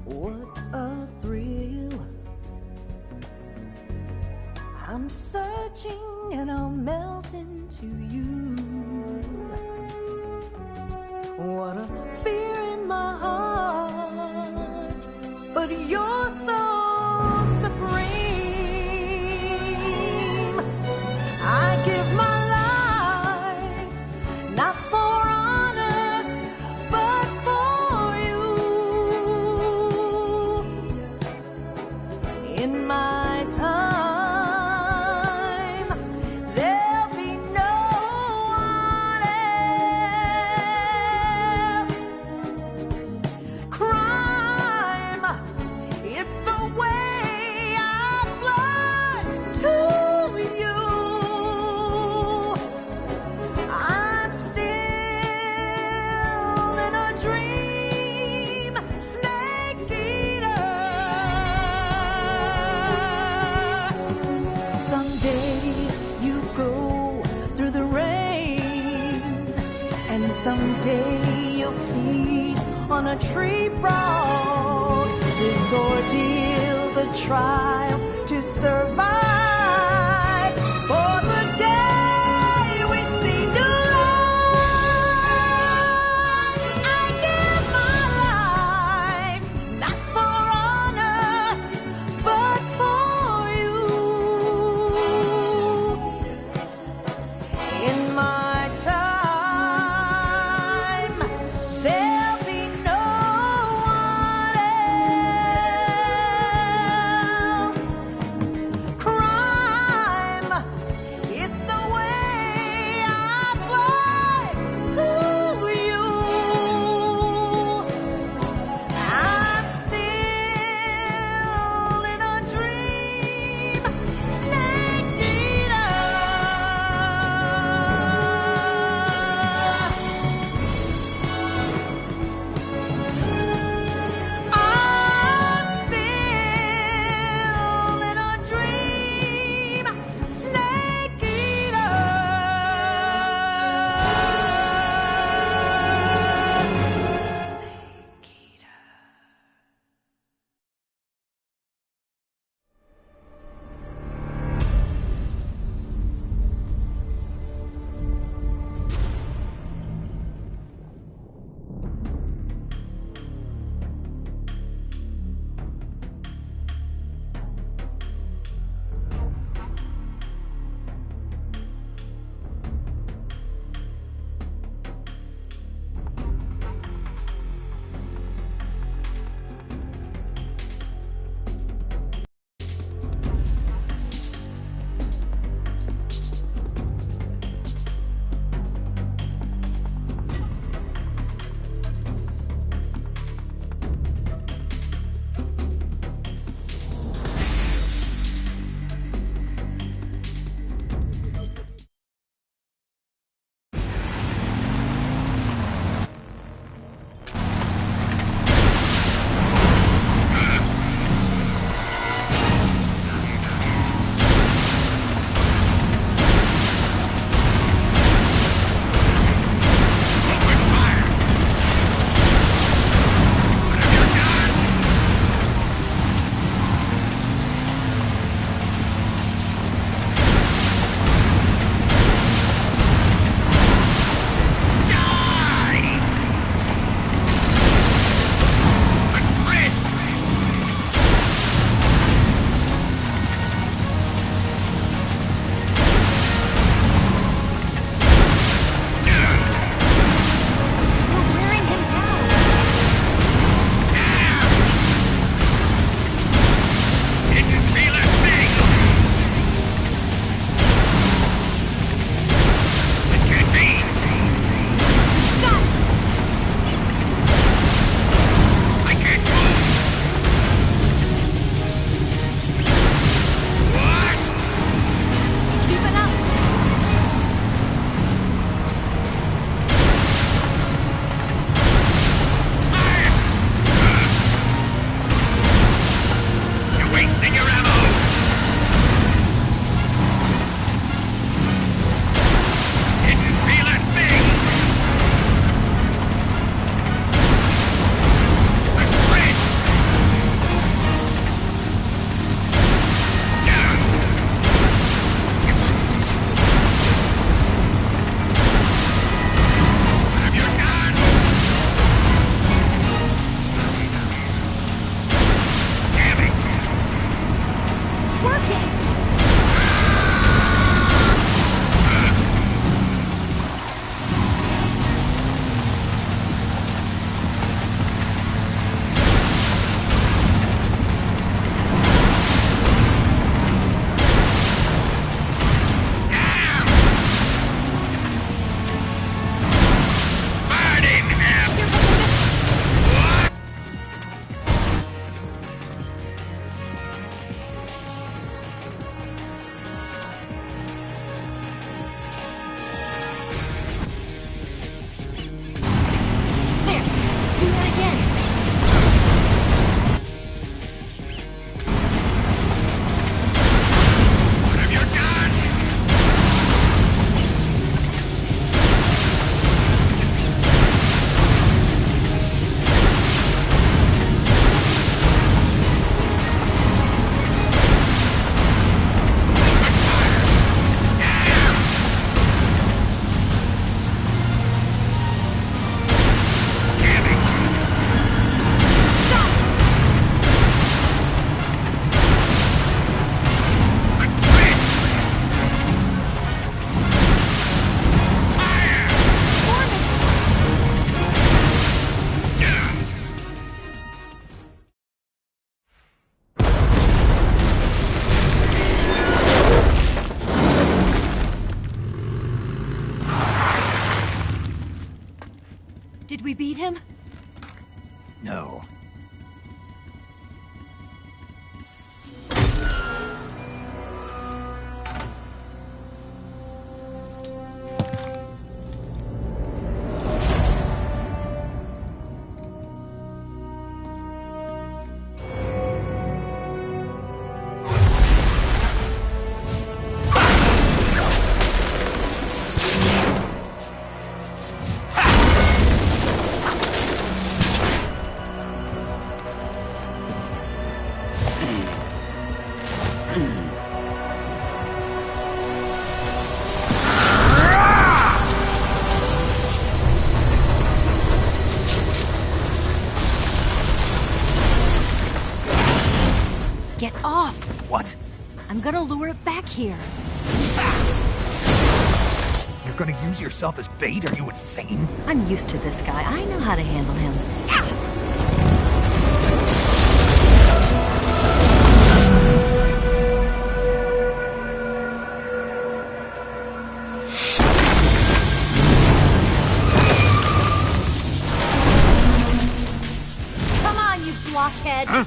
What a thrill. I'm searching and I'll melt into you. What a fear in my heart, but you're so supreme. I give my life, not for honor, but for you. In my time, there'll be no one else. Crime, it's the way I fly to you. I'm still in a dream, snake eater. Someday you go through the rain, and someday you'll feed on a tree frog. This ordeal, the trial to survive, for the day we see new light. I give my life, not for honor, but for you. In my time, there'll be no one else. we beat him? No. Get off! What? I'm gonna lure it back here. You're gonna use yourself as bait? Are you insane? I'm used to this guy. I know how to handle him. Come on, you blockhead! Huh?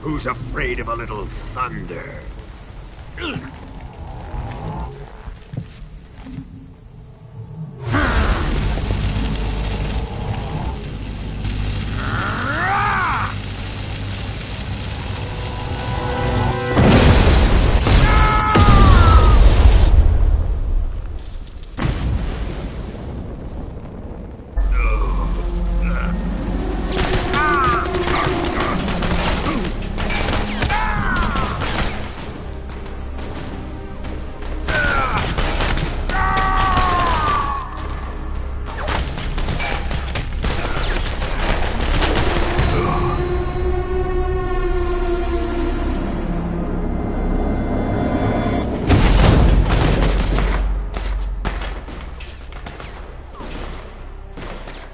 Who's afraid of a little thunder?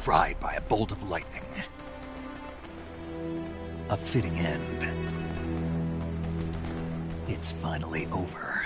fried by a bolt of lightning. A fitting end. It's finally over.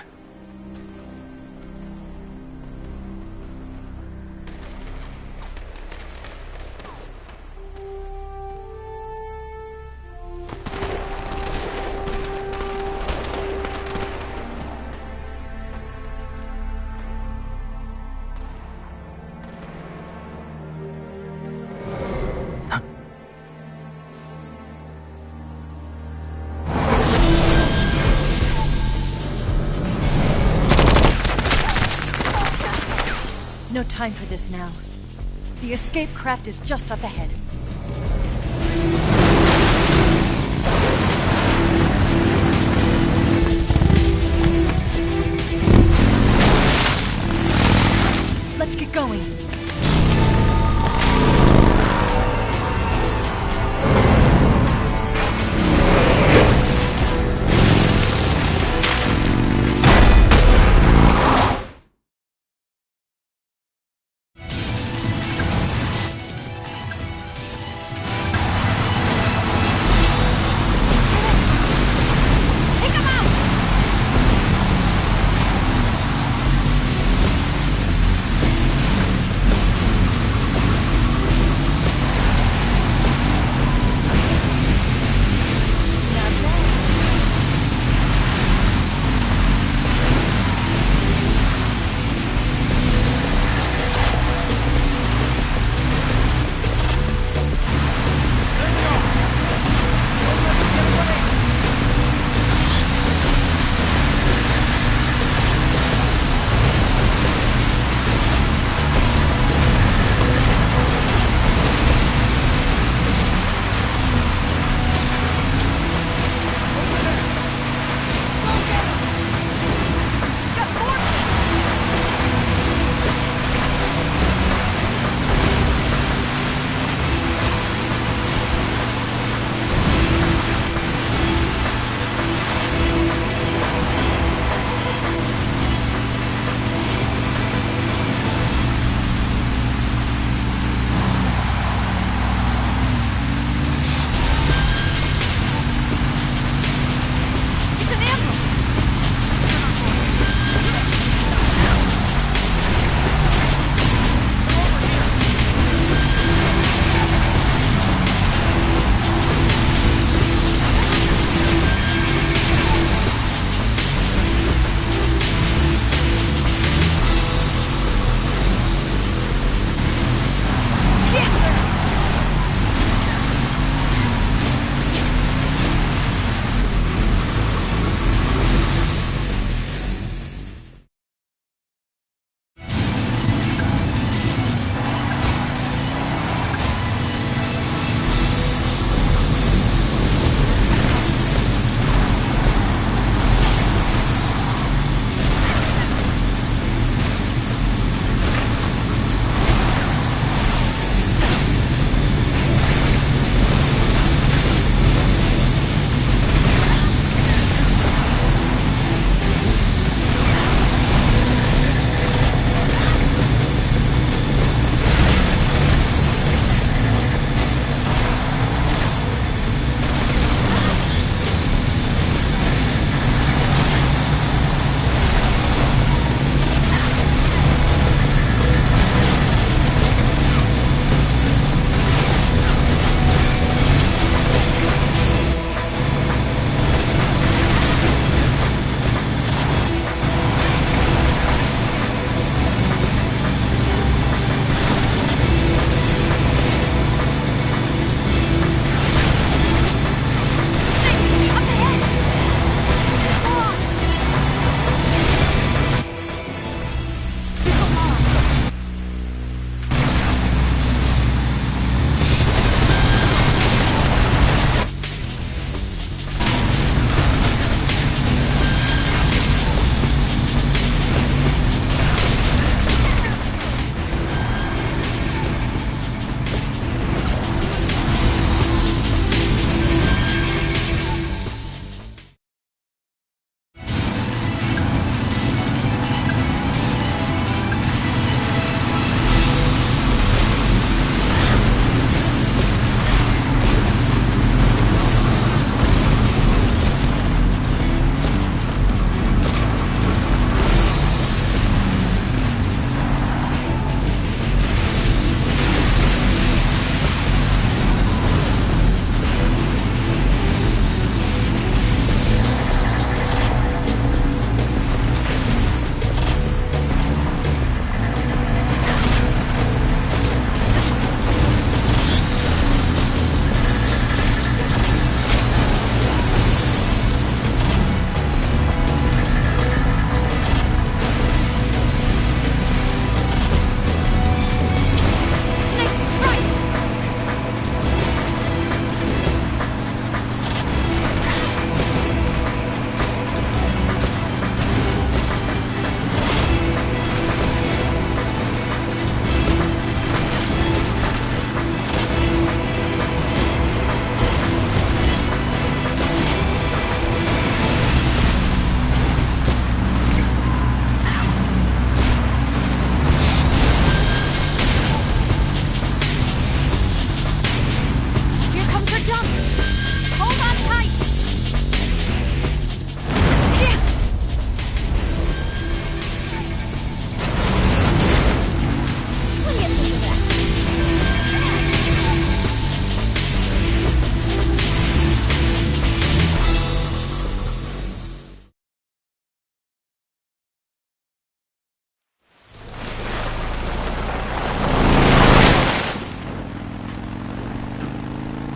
No time for this now. The escape craft is just up ahead. Let's get going.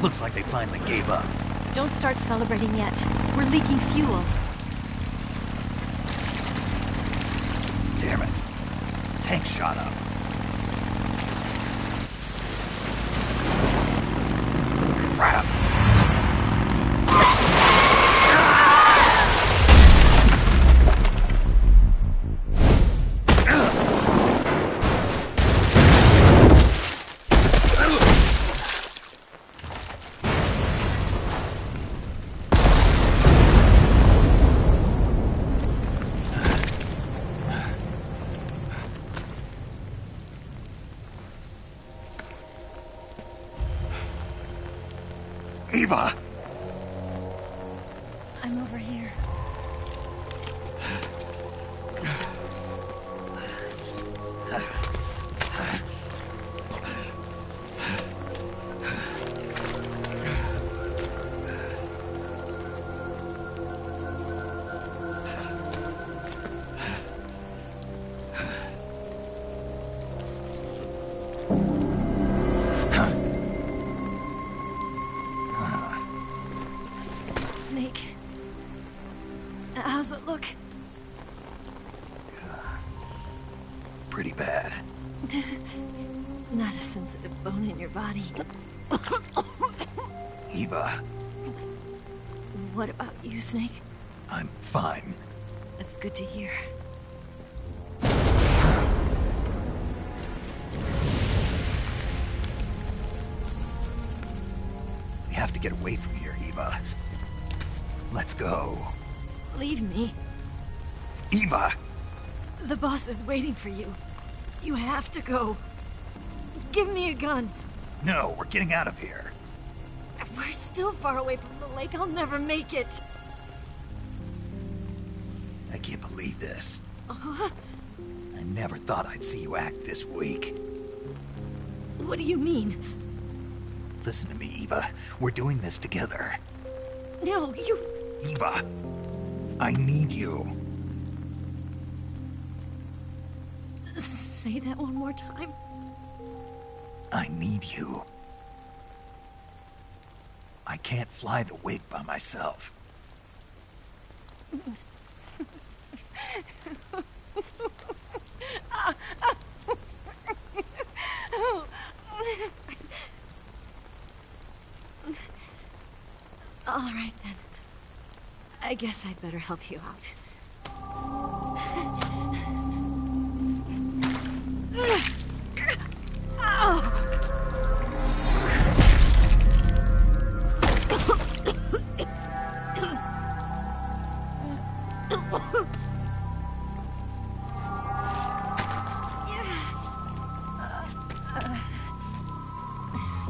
Looks like they finally gave up. Don't start celebrating yet. We're leaking fuel. Damn it. Tank shot up. Crap. Eva! I'm over here. Snake. How's it look? Pretty bad. Not a sensitive bone in your body. Eva, What about you, Snake? I'm fine. That's good to hear. We have to get away from here, Eva. Let's go. Leave me. Eva! The boss is waiting for you. You have to go. Give me a gun. No, we're getting out of here. We're still far away from the lake. I'll never make it. I can't believe this. I never thought I'd see you act this weak. What do you mean? Listen to me, Eva. We're doing this together. No, you... Eva, I need you. Say that one more time. I need you. I can't fly the wig by myself. All right, then. I guess I'd better help you out.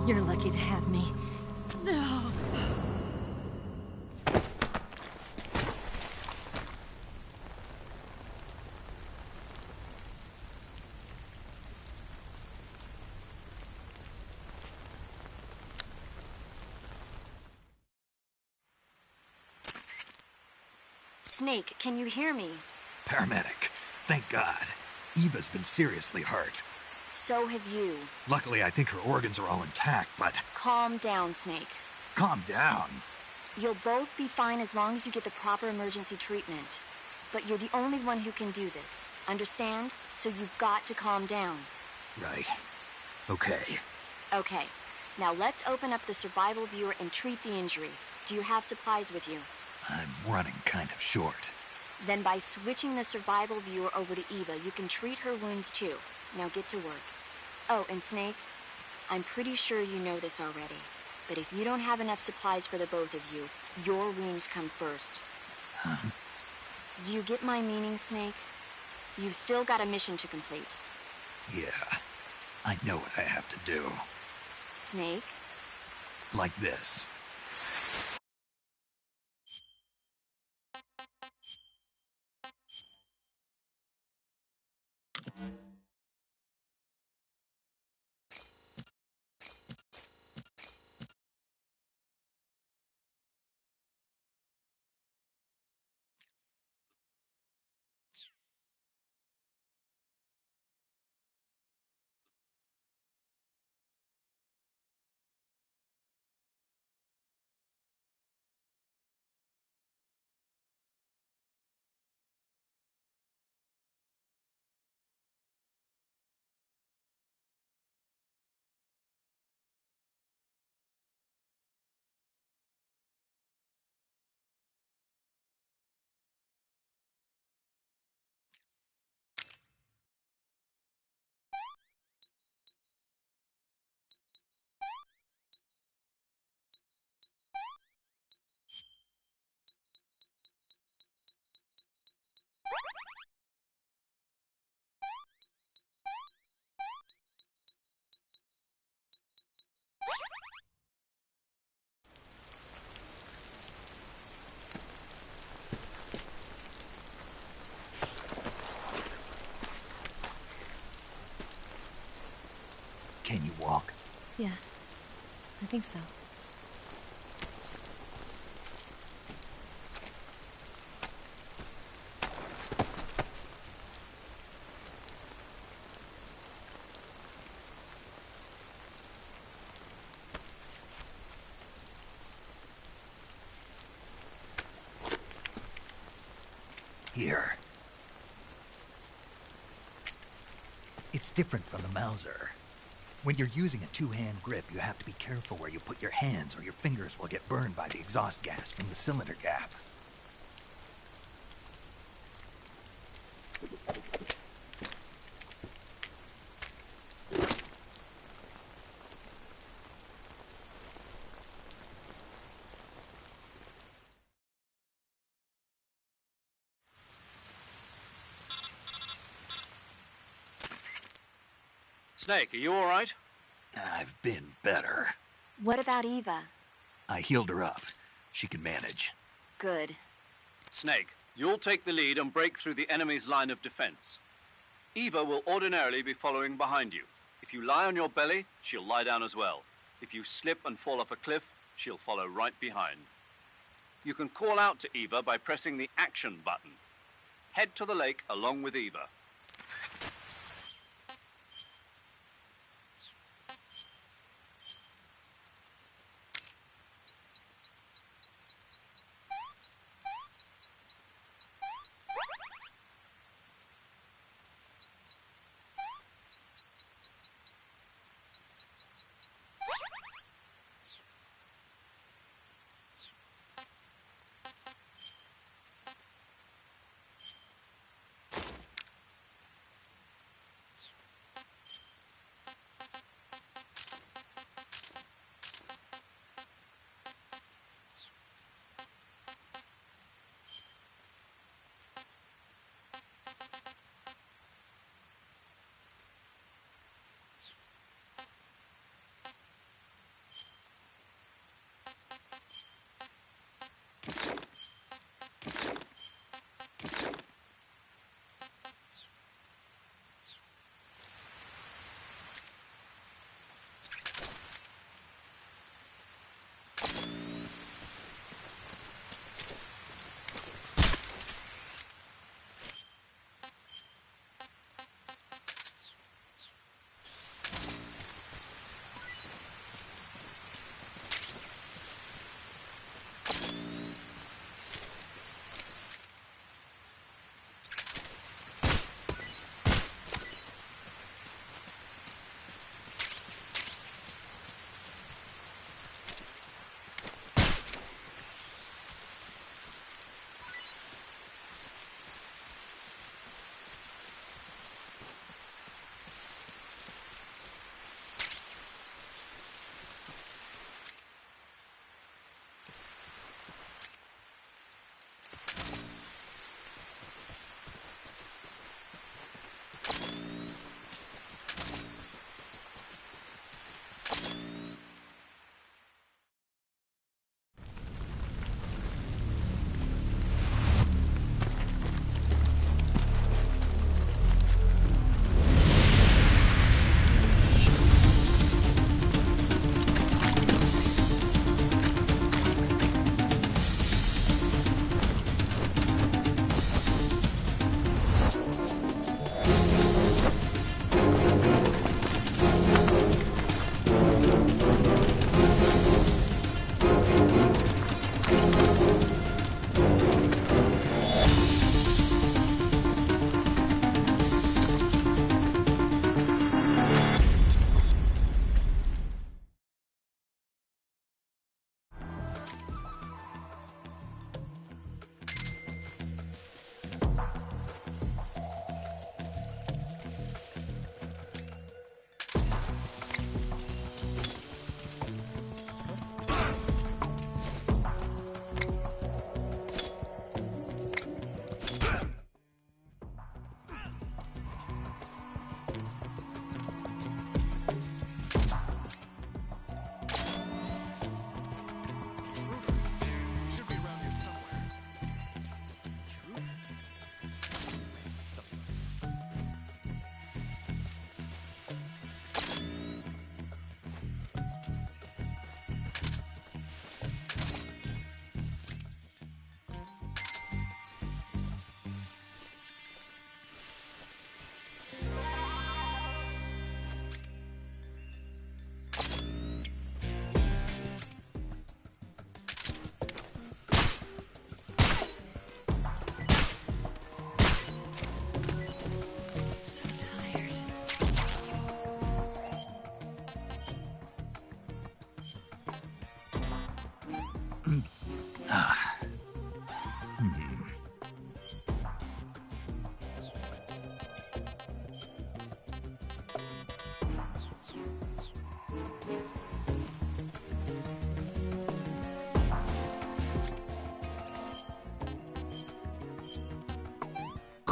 You're lucky to have me. Snake, can you hear me? Paramedic. Thank God. Eva's been seriously hurt. So have you. Luckily, I think her organs are all intact, but... Calm down, Snake. Calm down. You'll both be fine as long as you get the proper emergency treatment. But you're the only one who can do this. Understand? So you've got to calm down. Right. Okay. Okay. Now let's open up the survival viewer and treat the injury. Do you have supplies with you? I'm running kind of short. Then by switching the survival viewer over to Eva, you can treat her wounds too. Now get to work. Oh, and Snake, I'm pretty sure you know this already, but if you don't have enough supplies for the both of you, your wounds come first. Huh? Do you get my meaning, Snake? You've still got a mission to complete. Yeah. I know what I have to do. Snake? Like this. Can you walk? Yeah, I think so. Here. It's different from the Mauser. When you're using a two-hand grip, you have to be careful where you put your hands or your fingers will get burned by the exhaust gas from the cylinder gap. Snake, are you all right? I've been better. What about Eva? I healed her up. She can manage. Good. Snake, you'll take the lead and break through the enemy's line of defense. Eva will ordinarily be following behind you. If you lie on your belly, she'll lie down as well. If you slip and fall off a cliff, she'll follow right behind. You can call out to Eva by pressing the action button. Head to the lake along with Eva.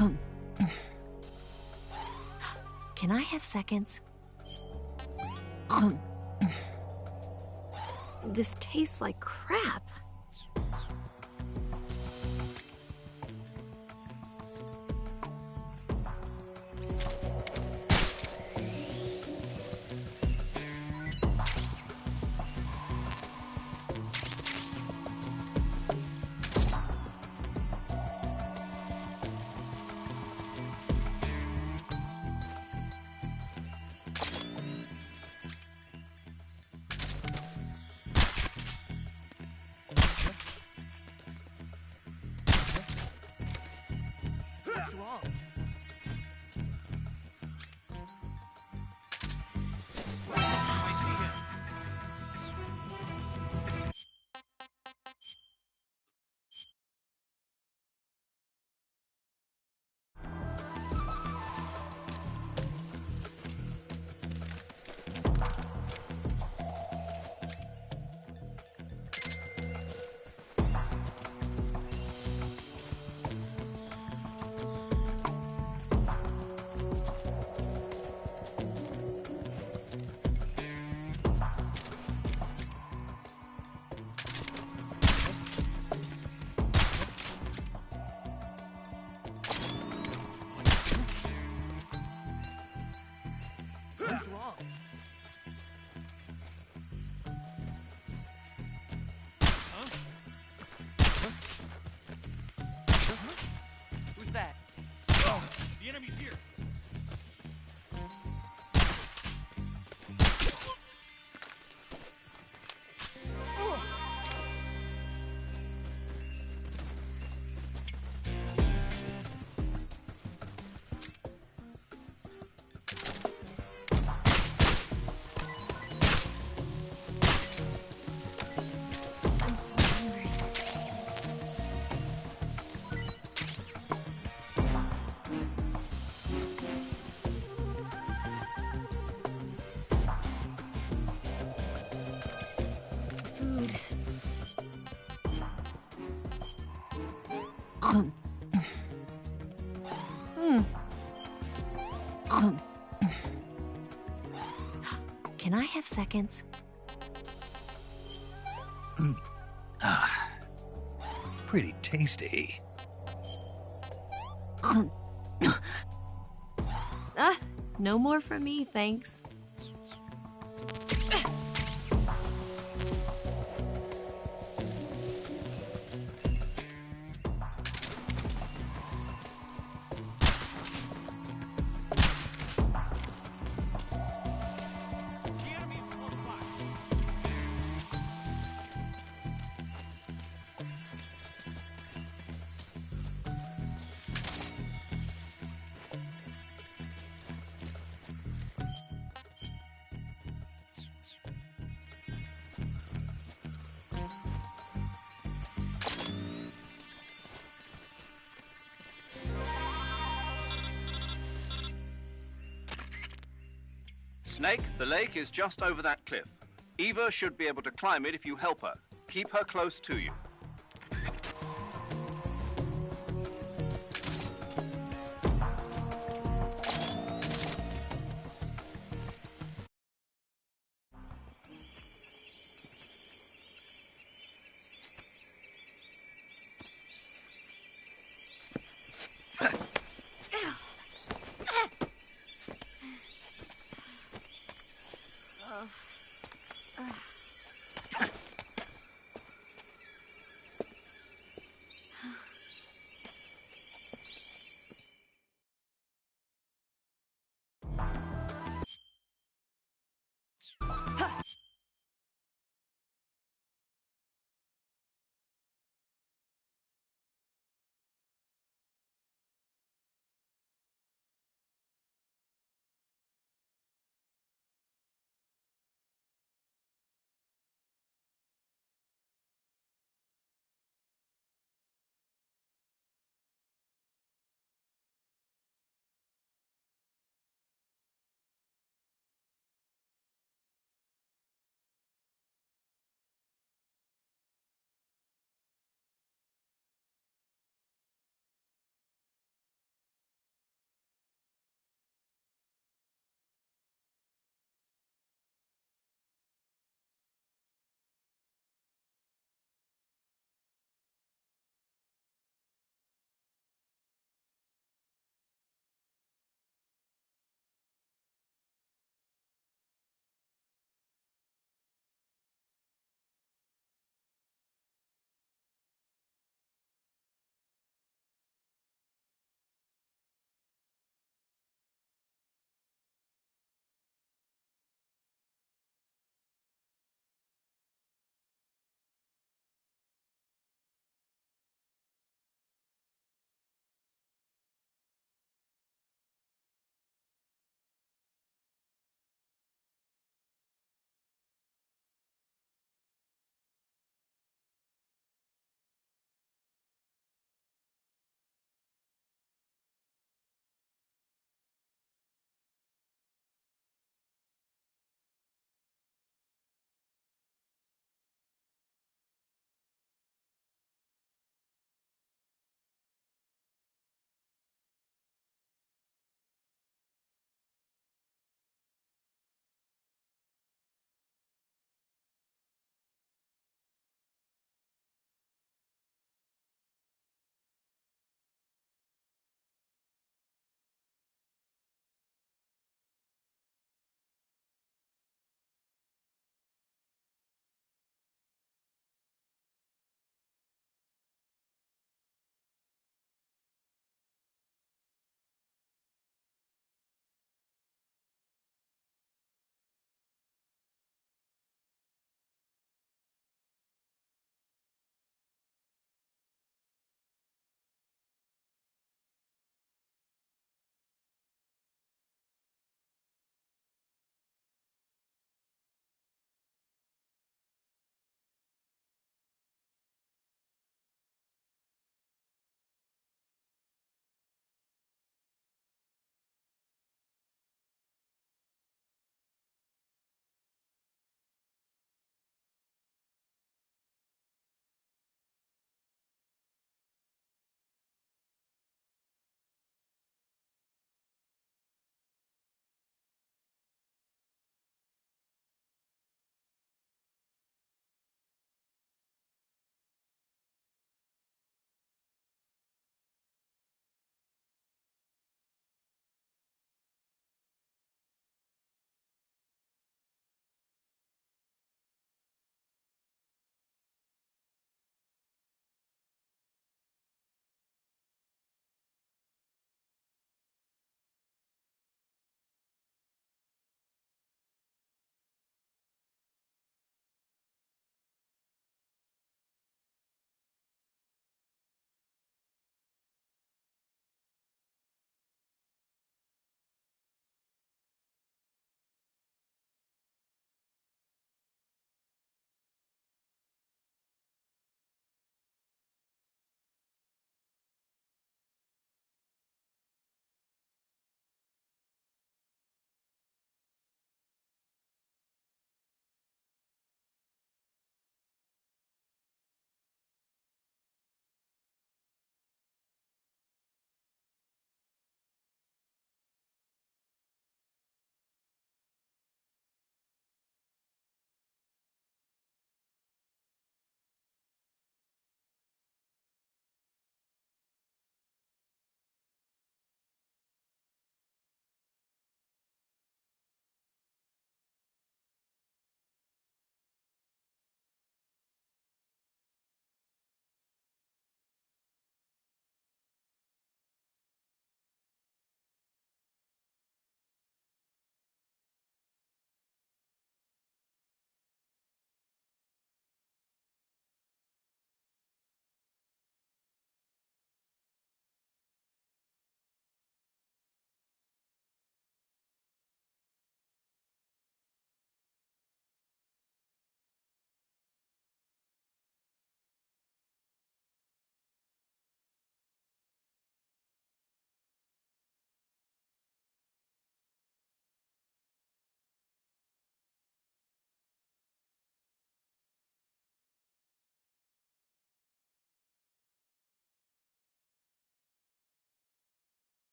Can I have seconds? This tastes like crap. What's wrong? I see him. What's wrong? Huh? Who's that? Oh, the enemy's here. I'm so hungry. Food. Can I have seconds? Pretty tasty. No more from me, thanks. The enemy's close by. Snake, the lake is just over that cliff. Eva should be able to climb it if you help her. Keep her close to you.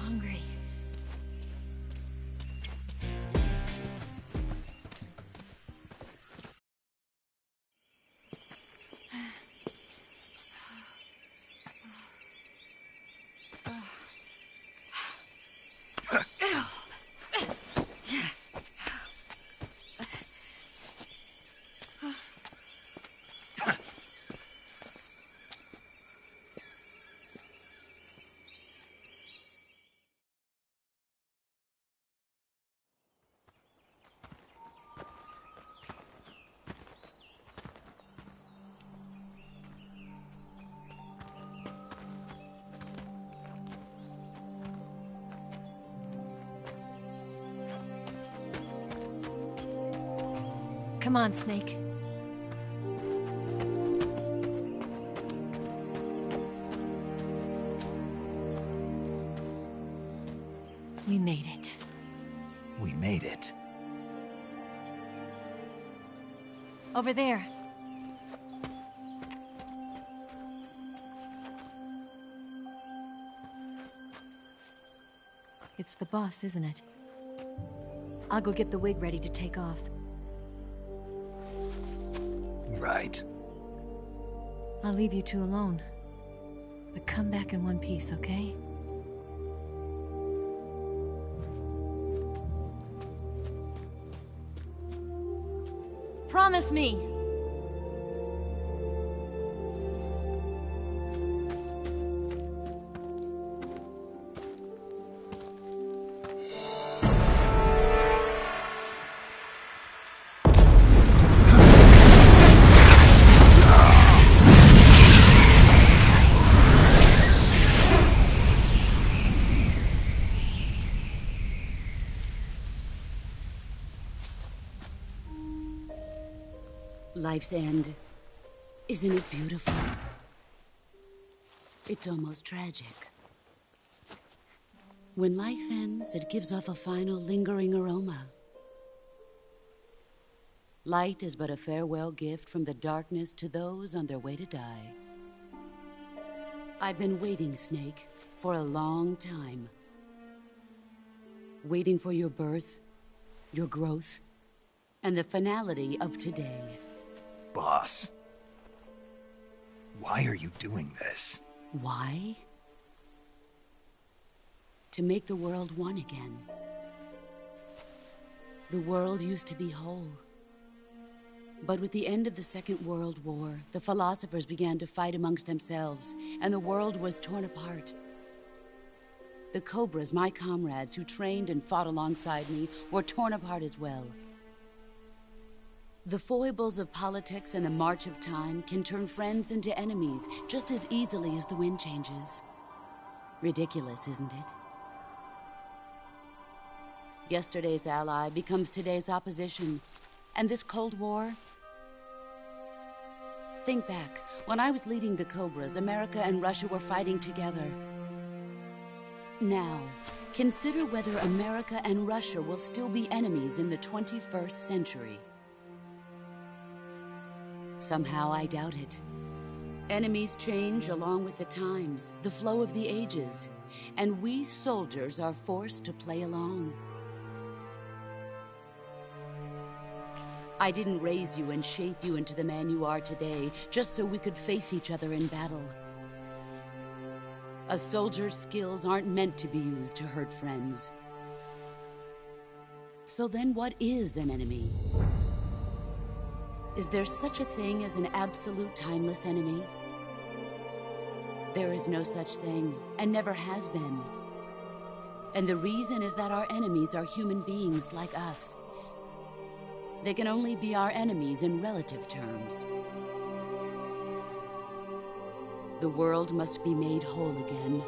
hungry. Come on, Snake. We made it. We made it. Over there. It's the boss, isn't it? I'll go get the wig ready to take off. Right. I'll leave you two alone. But come back in one piece, okay? Promise me! Life's end. Isn't it beautiful? It's almost tragic. When life ends, it gives off a final lingering aroma. Light is but a farewell gift from the darkness to those on their way to die. I've been waiting, Snake, for a long time. Waiting for your birth, your growth, and the finality of today. Boss. Why are you doing this? Why? To make the world one again. The world used to be whole. But with the end of the Second World War, the philosophers began to fight amongst themselves, and the world was torn apart. The Cobras, my comrades who trained and fought alongside me, were torn apart as well. The foibles of politics and the march of time can turn friends into enemies just as easily as the wind changes. Ridiculous, isn't it? Yesterday's ally becomes today's opposition. And this Cold War? Think back. When I was leading the Cobras, America and Russia were fighting together. Now, consider whether America and Russia will still be enemies in the 21st century. Somehow I doubt it. Enemies change along with the times, the flow of the ages, and we soldiers are forced to play along. I didn't raise you and shape you into the man you are today just so we could face each other in battle. A soldier's skills aren't meant to be used to hurt friends. So then what is an enemy? Is there such a thing as an absolute timeless enemy? There is no such thing, and never has been. And the reason is that our enemies are human beings like us. They can only be our enemies in relative terms. The world must be made whole again.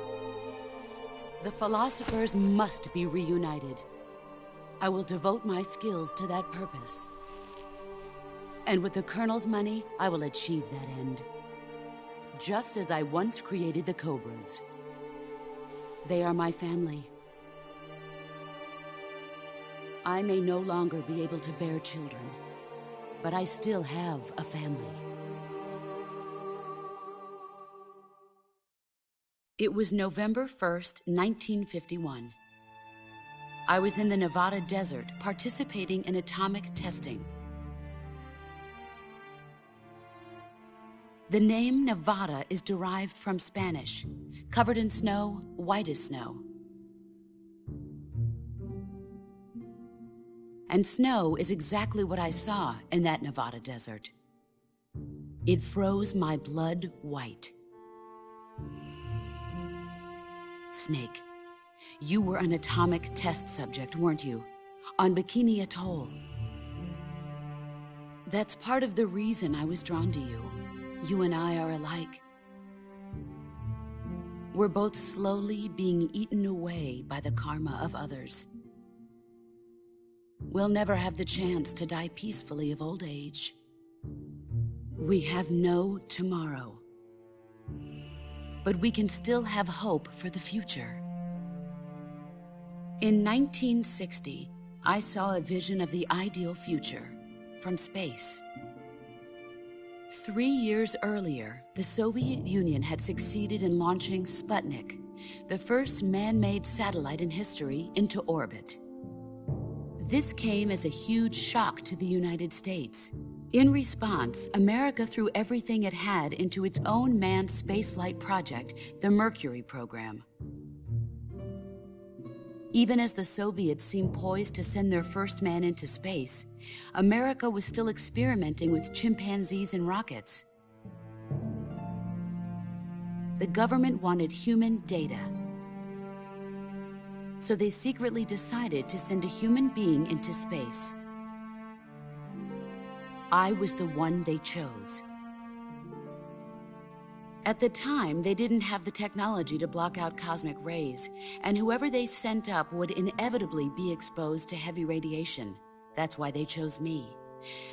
The philosophers must be reunited. I will devote my skills to that purpose. And with the Colonel's money, I will achieve that end. Just as I once created the Cobras. They are my family. I may no longer be able to bear children, but I still have a family. It was November 1st, 1951. I was in the Nevada desert participating in atomic testing. The name Nevada is derived from Spanish, covered in snow, white as snow. And snow is exactly what I saw in that Nevada desert. It froze my blood white. Snake, you were an atomic test subject, weren't you? On Bikini Atoll. That's part of the reason I was drawn to you. You and I are alike. We're both slowly being eaten away by the karma of others. We'll never have the chance to die peacefully of old age. We have no tomorrow. But we can still have hope for the future. In 1960, I saw a vision of the ideal future from space. 3 years earlier, the Soviet Union had succeeded in launching Sputnik, the first man-made satellite in history, into orbit. This came as a huge shock to the United States. In response, America threw everything it had into its own manned spaceflight project, the Mercury program. Even as the Soviets seemed poised to send their first man into space, America was still experimenting with chimpanzees and rockets. The government wanted human data. So they secretly decided to send a human being into space. I was the one they chose. At the time, they didn't have the technology to block out cosmic rays, and whoever they sent up would inevitably be exposed to heavy radiation. That's why they chose me.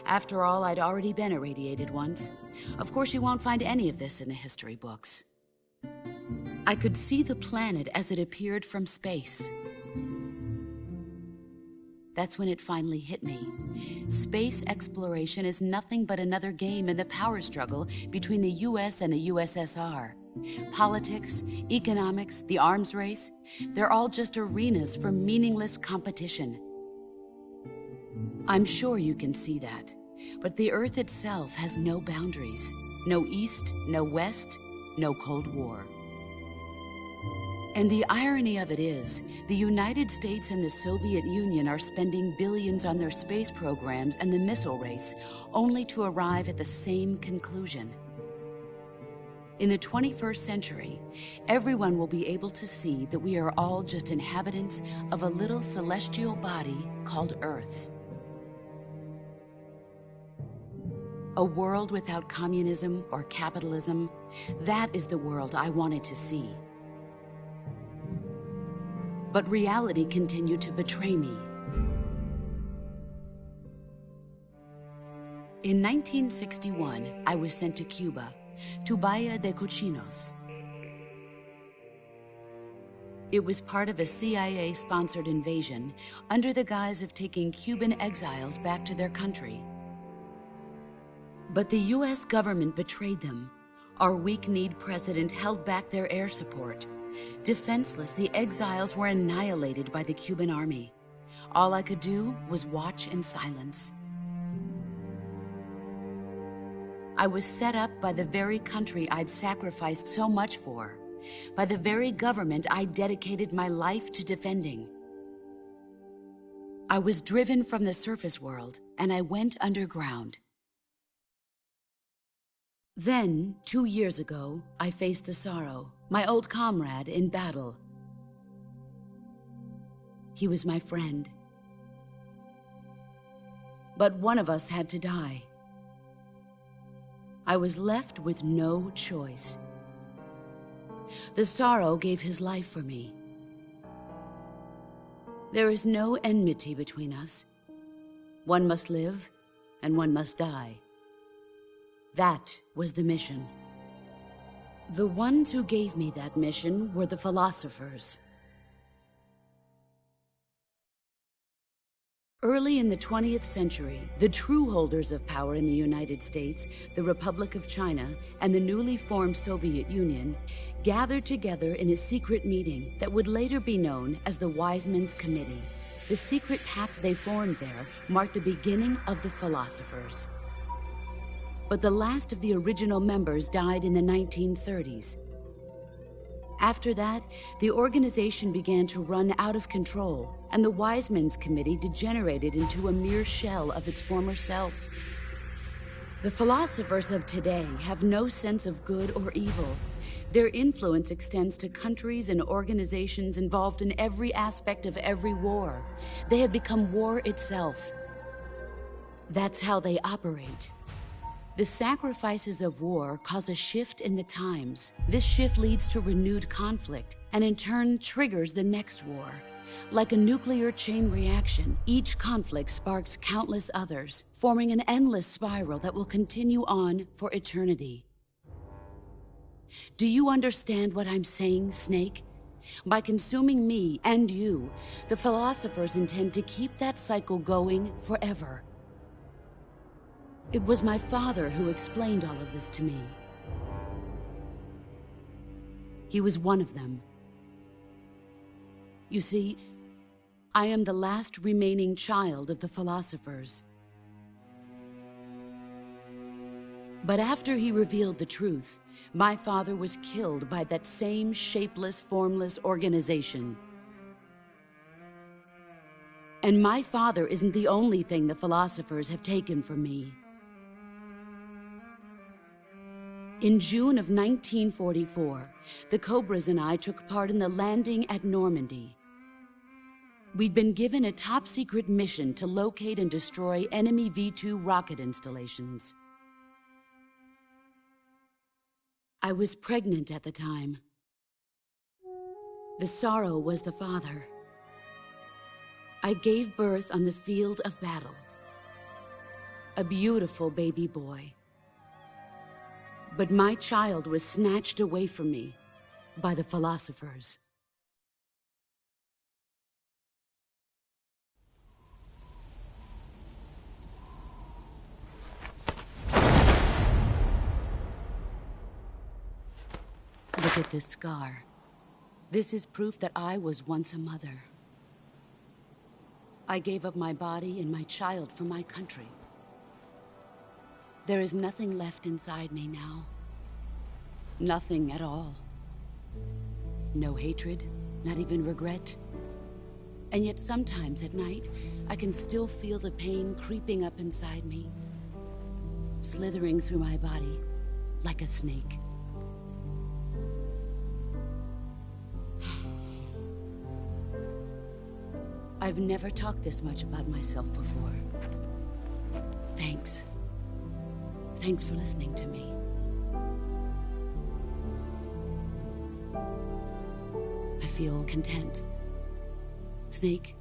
After all, I'd already been irradiated once. Of course, you won't find any of this in the history books. I could see the planet as it appeared from space. That's when it finally hit me. Space exploration is nothing but another game in the power struggle between the US and the USSR. Politics, economics, the arms race, they're all just arenas for meaningless competition. I'm sure you can see that, but the Earth itself has no boundaries. No East, no West, no Cold War. And the irony of it is, the United States and the Soviet Union are spending billions on their space programs and the missile race, only to arrive at the same conclusion. In the 21st century, everyone will be able to see that we are all just inhabitants of a little celestial body called Earth. A world without communism or capitalism, that is the world I wanted to see. But reality continued to betray me. In 1961, I was sent to Cuba, to Bahia de Cochinos. It was part of a CIA-sponsored invasion under the guise of taking Cuban exiles back to their country. But the US government betrayed them. Our weak-kneed president held back their air support. Defenseless, the exiles were annihilated by the Cuban army. All I could do was watch in silence. I was set up by the very country I'd sacrificed so much for, by the very government I dedicated my life to defending. I was driven from the surface world, and I went underground. Then, 2 years ago, I faced the sorrow, my old comrade in battle. He was my friend. But one of us had to die. I was left with no choice. The sorrow gave his life for me. There is no enmity between us. One must live, and one must die. That was the mission. The ones who gave me that mission were the philosophers. Early in the 20th century, the true holders of power in the United States, the Republic of China, and the newly formed Soviet Union gathered together in a secret meeting that would later be known as the Wise Men's Committee. The secret pact they formed there marked the beginning of the philosophers. But the last of the original members died in the 1930s. After that, the organization began to run out of control, and the Wise Men's Committee degenerated into a mere shell of its former self. The philosophers of today have no sense of good or evil. Their influence extends to countries and organizations involved in every aspect of every war. They have become war itself. That's how they operate. The sacrifices of war cause a shift in the times. This shift leads to renewed conflict, and in turn triggers the next war. Like a nuclear chain reaction, each conflict sparks countless others, forming an endless spiral that will continue on for eternity. Do you understand what I'm saying, Snake? By consuming me and you, the philosophers intend to keep that cycle going forever. It was my father who explained all of this to me. He was one of them. You see, I am the last remaining child of the philosophers. But after he revealed the truth, my father was killed by that same shapeless, formless organization. And my father isn't the only thing the philosophers have taken from me. In June of 1944, the Cobras and I took part in the landing at Normandy. We'd been given a top-secret mission to locate and destroy enemy V-2 rocket installations. I was pregnant at the time. The sorrow was the father. I gave birth on the field of battle. A beautiful baby boy. But my child was snatched away from me by the philosophers. Look at this scar. This is proof that I was once a mother. I gave up my body and my child for my country. There is nothing left inside me now. Nothing at all. No hatred, not even regret. And yet sometimes at night, I can still feel the pain creeping up inside me, slithering through my body like a snake. I've never talked this much about myself before. Thanks. Thanks for listening to me. I feel content. Snake,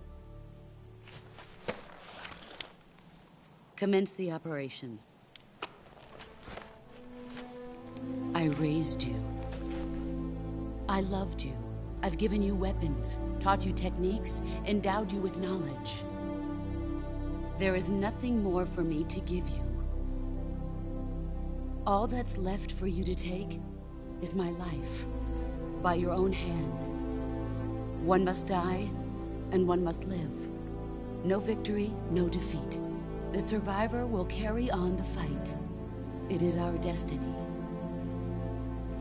commence the operation. I raised you. I loved you. I've given you weapons, taught you techniques, endowed you with knowledge. There is nothing more for me to give you. All that's left for you to take is my life, by your own hand. One must die, and one must live. No victory, no defeat. The survivor will carry on the fight. It is our destiny.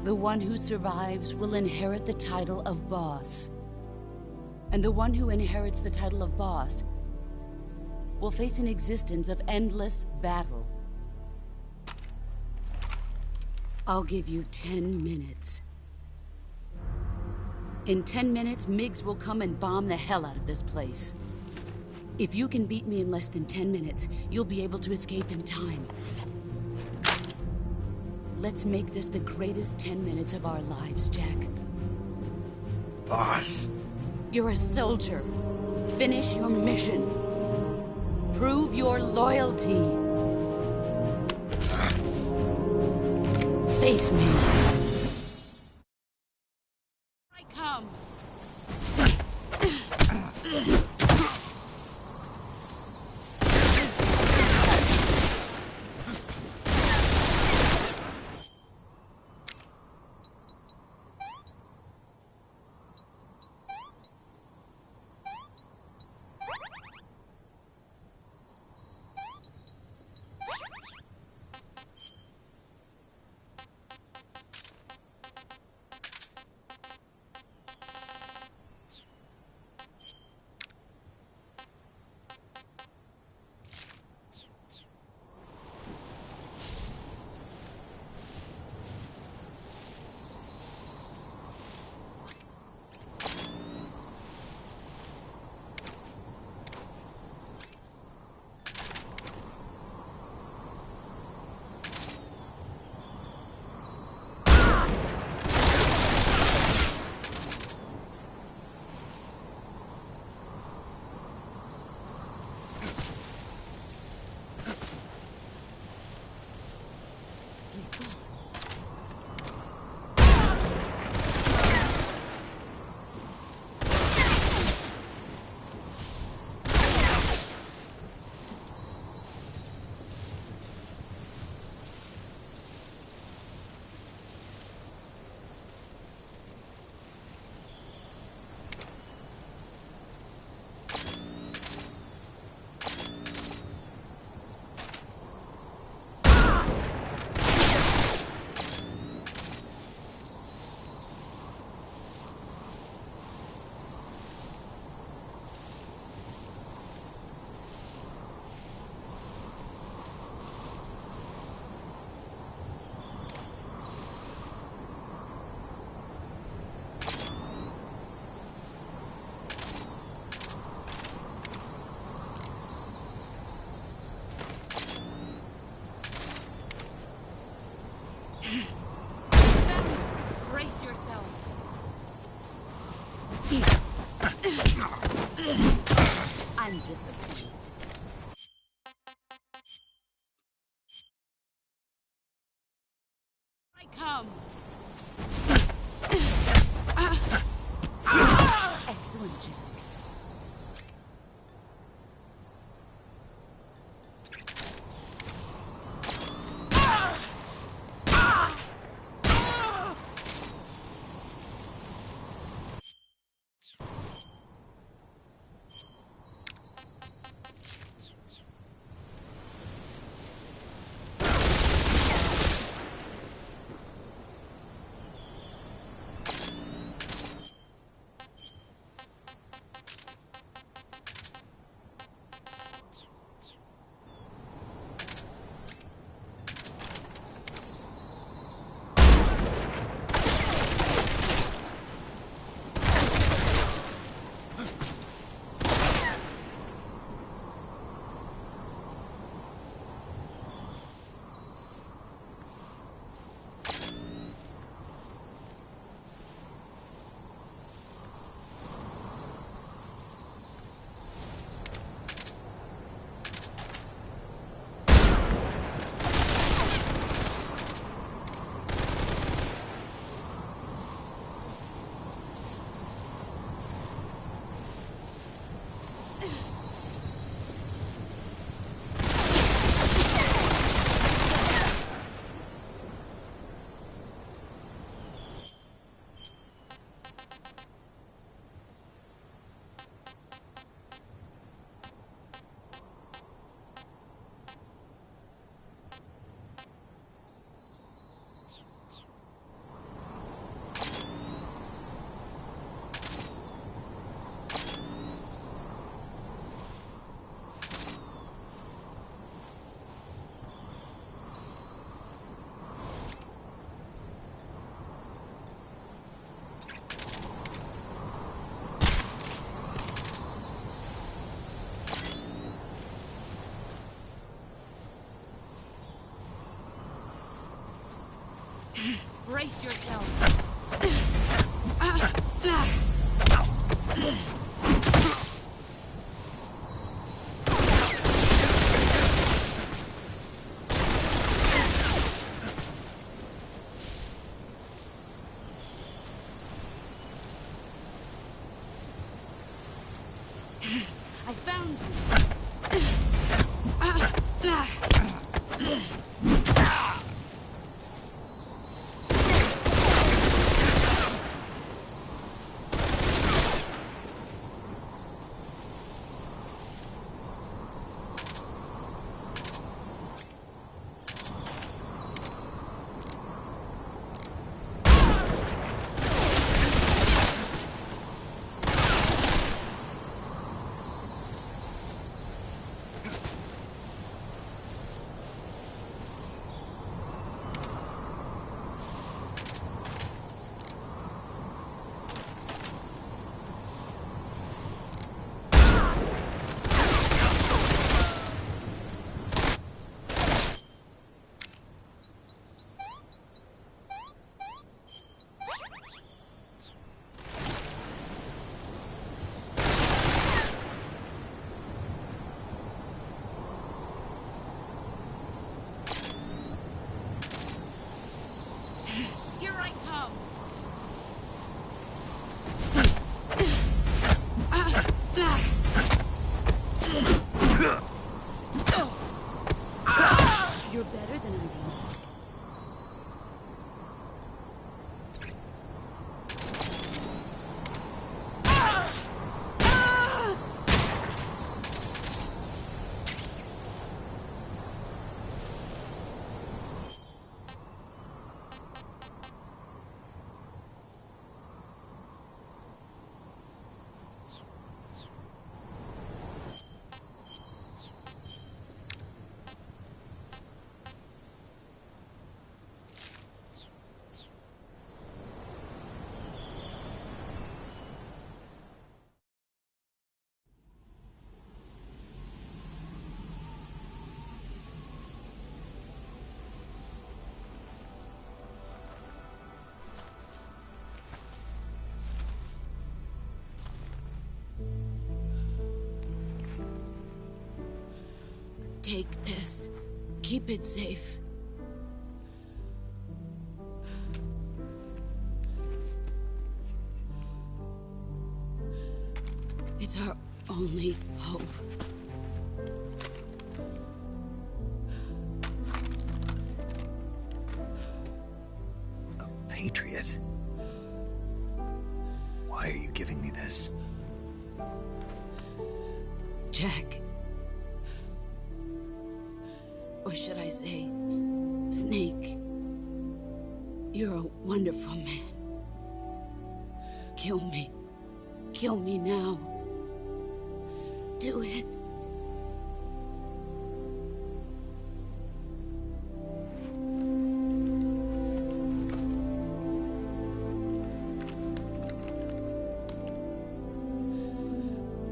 The one who survives will inherit the title of boss. And the one who inherits the title of boss will face an existence of endless battle. I'll give you 10 minutes. In 10 minutes, MiGs will come and bomb the hell out of this place. If you can beat me in less than 10 minutes, you'll be able to escape in time. Let's make this the greatest 10 minutes of our lives, Jack. Boss. You're a soldier. Finish your mission. Prove your loyalty. Face me. I come. I'm disappointed. I come. Excellent, Jack. Brace yourself. I found you. Here I come. You're better than I am. Take this. Keep it safe. It's our only hope. A patriot? Why are you giving me this? Jack. Or should I say, Snake. You're a wonderful man. Kill me. Kill me now. Do it.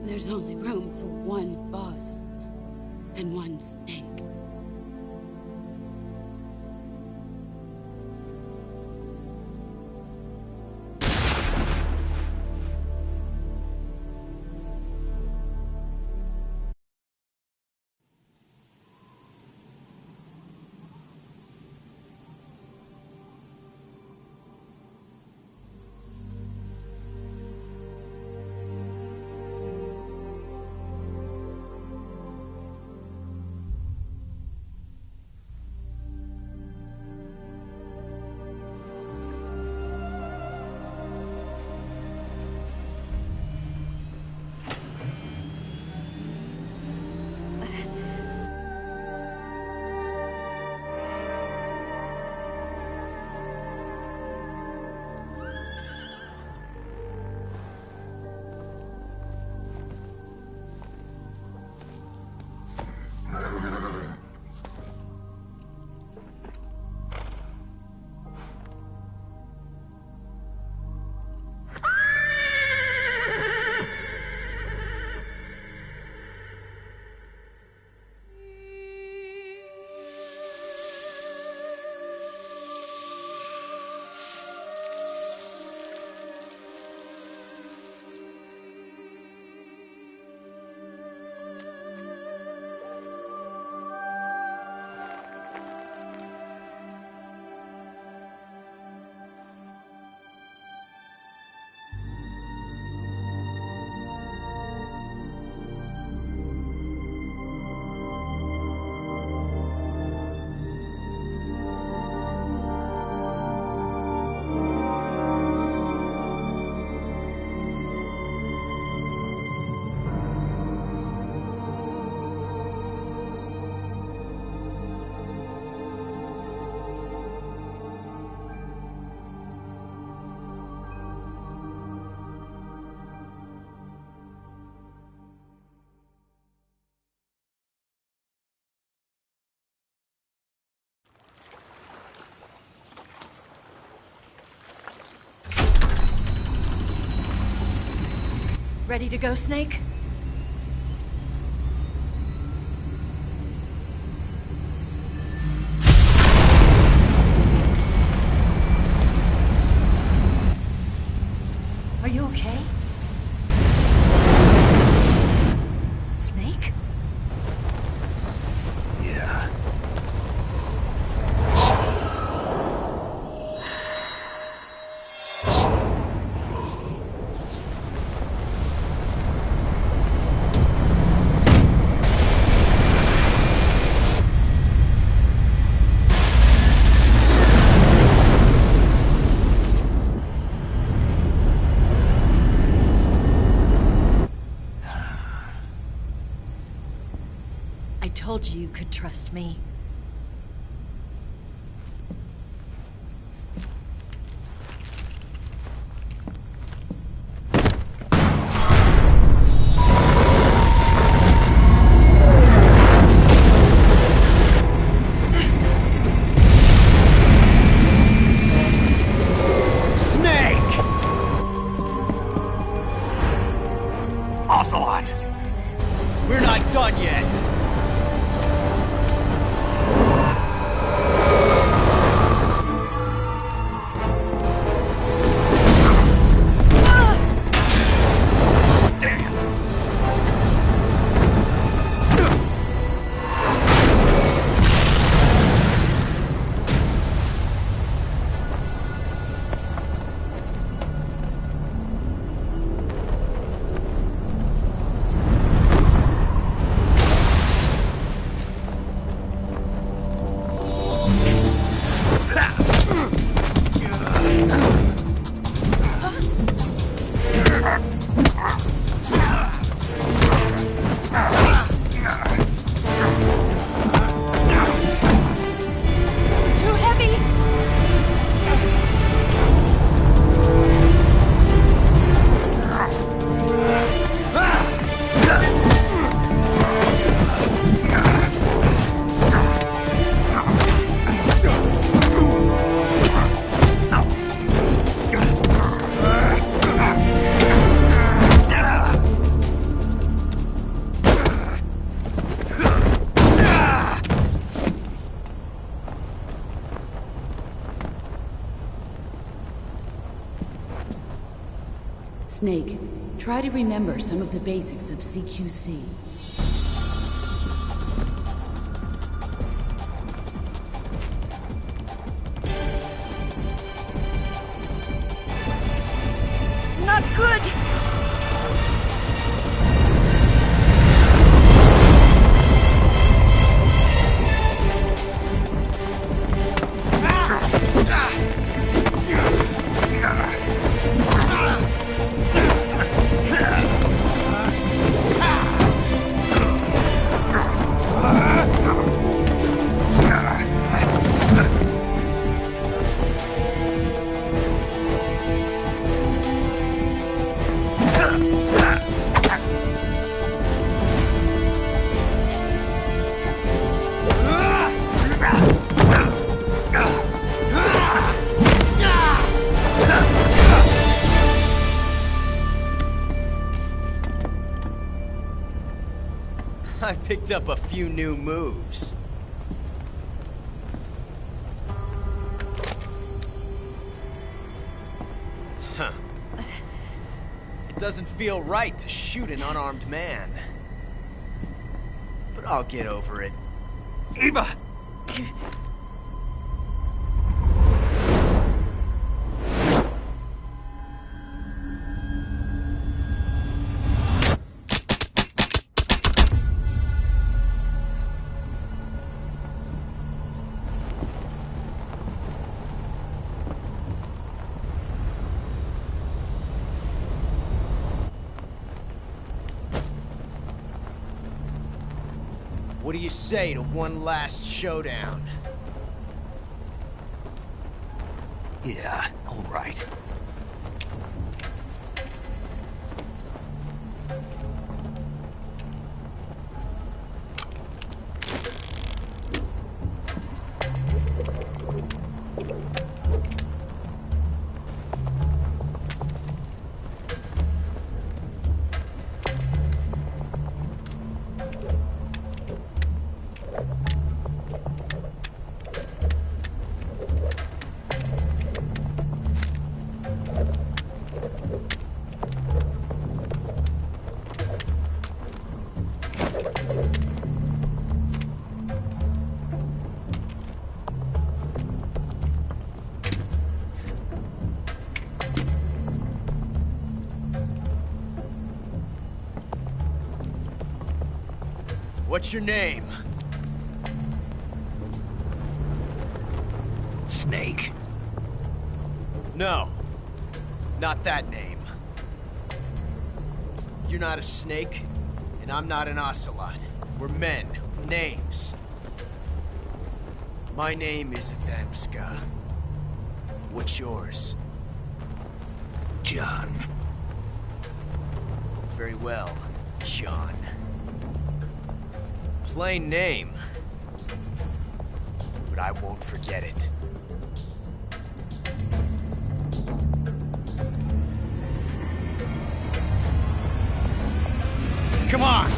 There's only room for one boss and one snake. Ready to go, Snake? Are you okay? Snake? Yeah. I told you you could trust me. Ocelot! We're not done yet! Snake, try to remember some of the basics of CQC. Not good! I picked up a few new moves. Huh. It doesn't feel right to shoot an unarmed man. But I'll get over it. Eva! What do you say to one last showdown? Yeah, all right. What's your name? Snake. No. Not that name. You're not a snake, and I'm not an ocelot. We're men with names. My name is Adamska. What's yours? John. Very well, John. Plain name. But I won't forget it. Come on!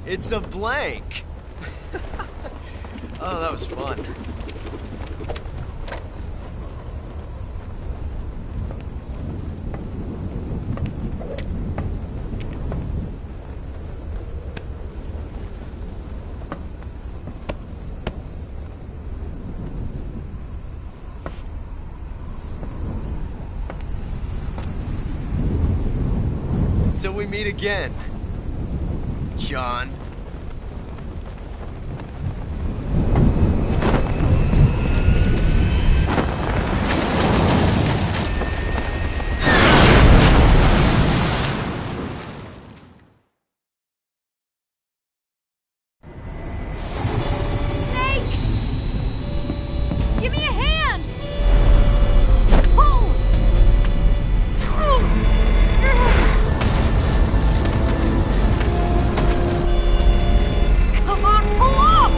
It's a blank. Oh, that was fun. Until we meet again, John. Give me a hand! Pull! Come on, pull up!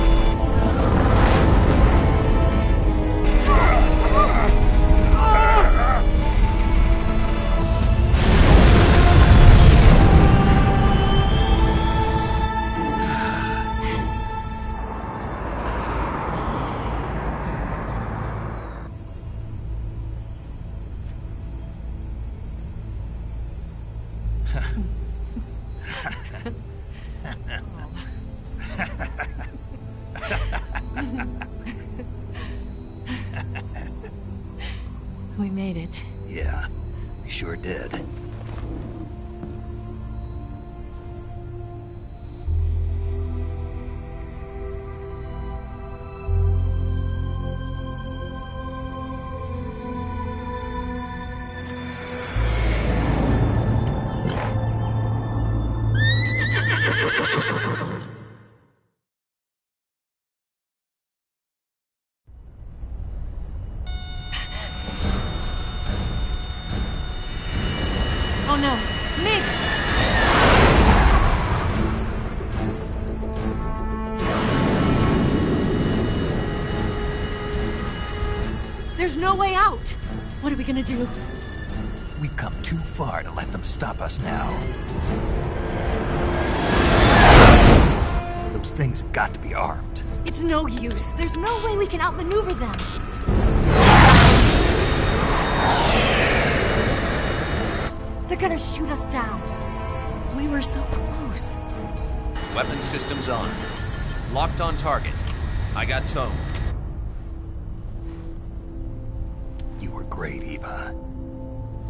We made it. Yeah, we sure did. Oh no, Migs! There's no way out! What are we gonna do? We've come too far to let them stop us now. Those things have got to be armed. It's no use. There's no way we can outmaneuver them. They're gonna shoot us down. We were so close. Weapon systems on. Locked on target. I got tone. You were great, Eva.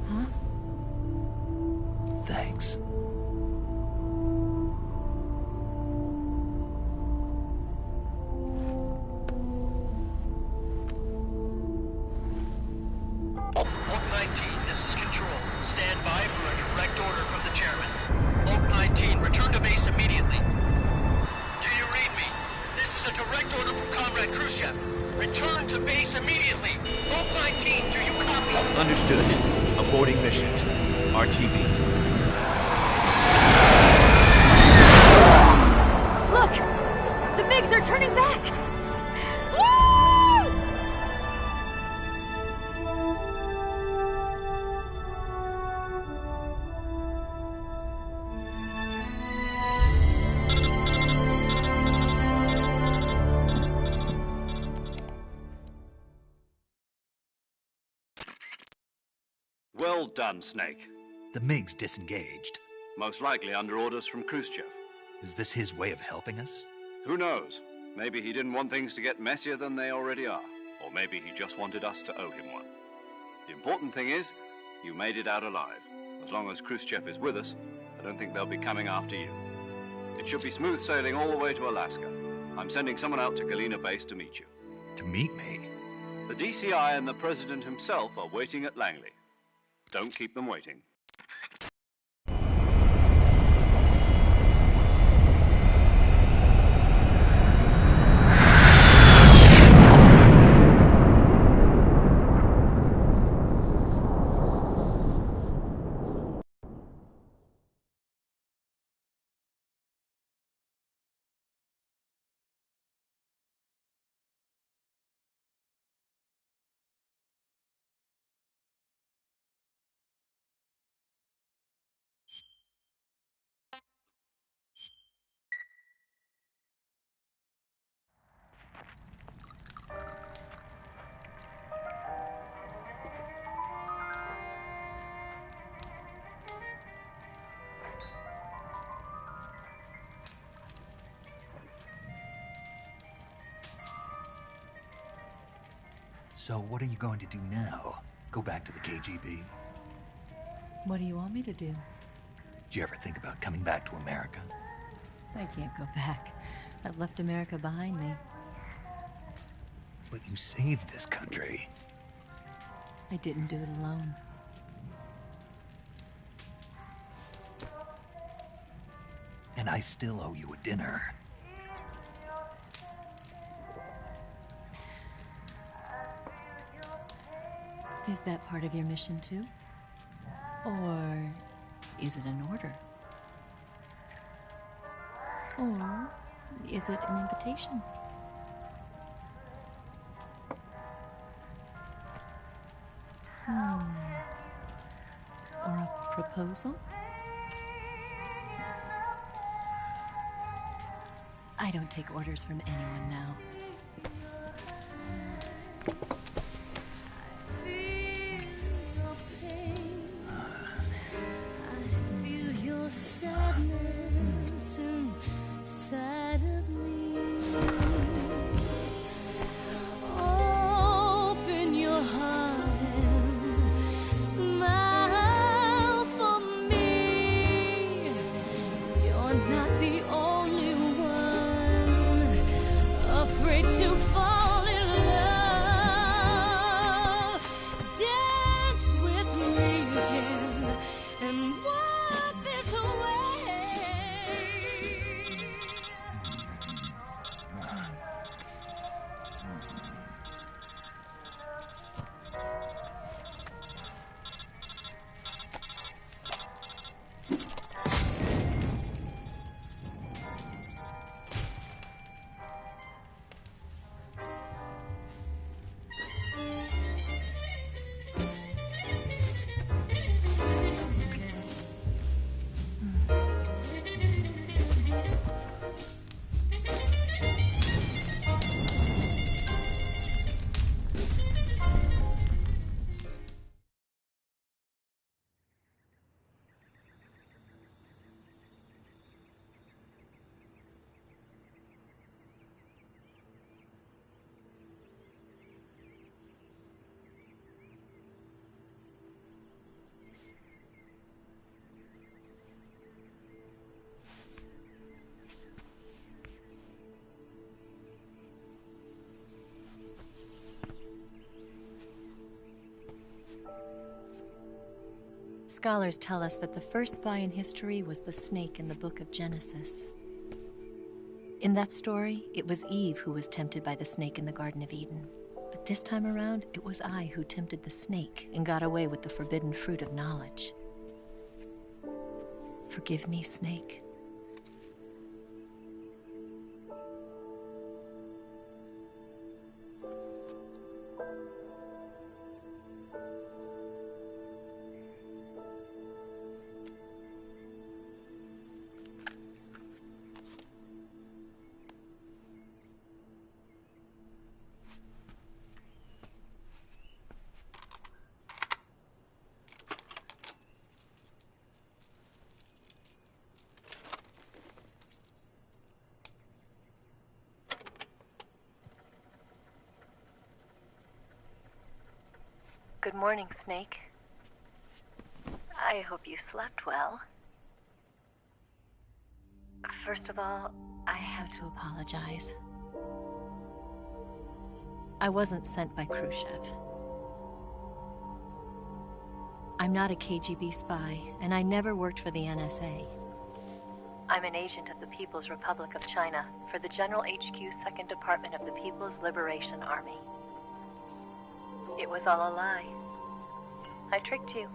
Huh? Thanks. Oak 19, this is Control. Stand by for a direct order from the chairman. Oak 19, return to base immediately. Do you read me? This is a direct order from Comrade Khrushchev. Return to base immediately. Oak 19, do you copy? Understood. Aborting mission. RTB. Look! The MiGs are turning back! Woo! Well done, Snake. The MiGs disengaged. Most likely under orders from Khrushchev. Is this his way of helping us? Who knows? Maybe he didn't want things to get messier than they already are. Or maybe he just wanted us to owe him one. The important thing is, you made it out alive. As long as Khrushchev is with us, I don't think they'll be coming after you. It should be smooth sailing all the way to Alaska. I'm sending someone out to Galena Base to meet you. To meet me? The DCI and the President himself are waiting at Langley. Don't keep them waiting. So what are you going to do now? Go back to the KGB? What do you want me to do? Did you ever think about coming back to America? I can't go back. I've left America behind me. But you saved this country. I didn't do it alone. And I still owe you a dinner. Is that part of your mission too? Or is it an order? Or is it an invitation? Or a proposal? I don't take orders from anyone now. Scholars tell us that the first spy in history was the snake in the book of Genesis. In that story, it was Eve who was tempted by the snake in the Garden of Eden. But this time around, it was I who tempted the snake and got away with the forbidden fruit of knowledge. Forgive me, snake. Good morning, Snake. I hope you slept well. First of all, I have to apologize. I wasn't sent by Khrushchev. I'm not a KGB spy, and I never worked for the NSA. I'm an agent of the People's Republic of China for the General HQ 2nd Department of the People's Liberation Army. It was all a lie. I tricked you.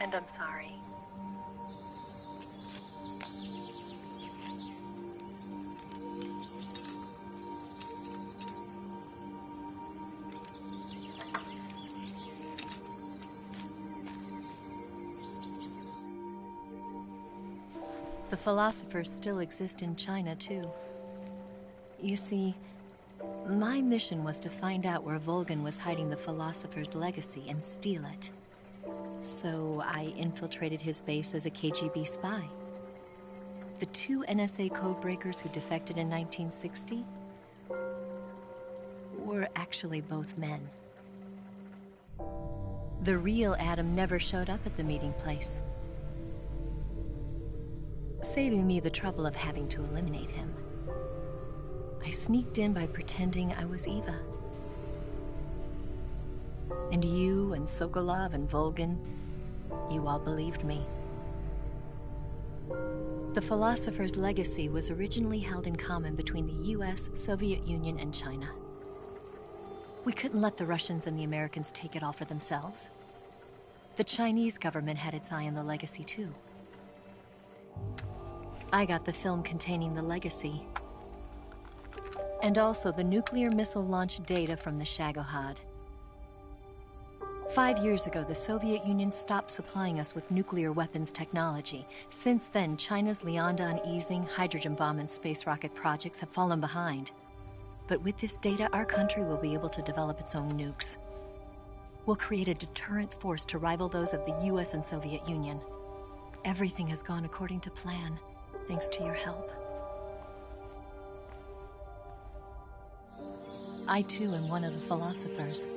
And I'm sorry. The philosophers still exist in China, too. You see, my mission was to find out where Volgan was hiding the philosopher's legacy and steal it. So I infiltrated his base as a KGB spy. The 2 NSA codebreakers who defected in 1960 were actually both men. The real Adam never showed up at the meeting place. saving me the trouble of having to eliminate him. I sneaked in by pretending I was Eva. And you and Sokolov and Volgin, you all believed me. The philosopher's legacy was originally held in common between the US, Soviet Union, and China. We couldn't let the Russians and the Americans take it all for themselves. The Chinese government had its eye on the legacy too. I got the film containing the legacy, and also the nuclear missile launch data from the Shagohod. 5 years ago, the Soviet Union stopped supplying us with nuclear weapons technology. Since then, China's Liaodong easing, hydrogen bomb, and space rocket projects have fallen behind. But with this data, our country will be able to develop its own nukes. We'll create a deterrent force to rival those of the US and Soviet Union. Everything has gone according to plan, thanks to your help. I too am one of the philosophers.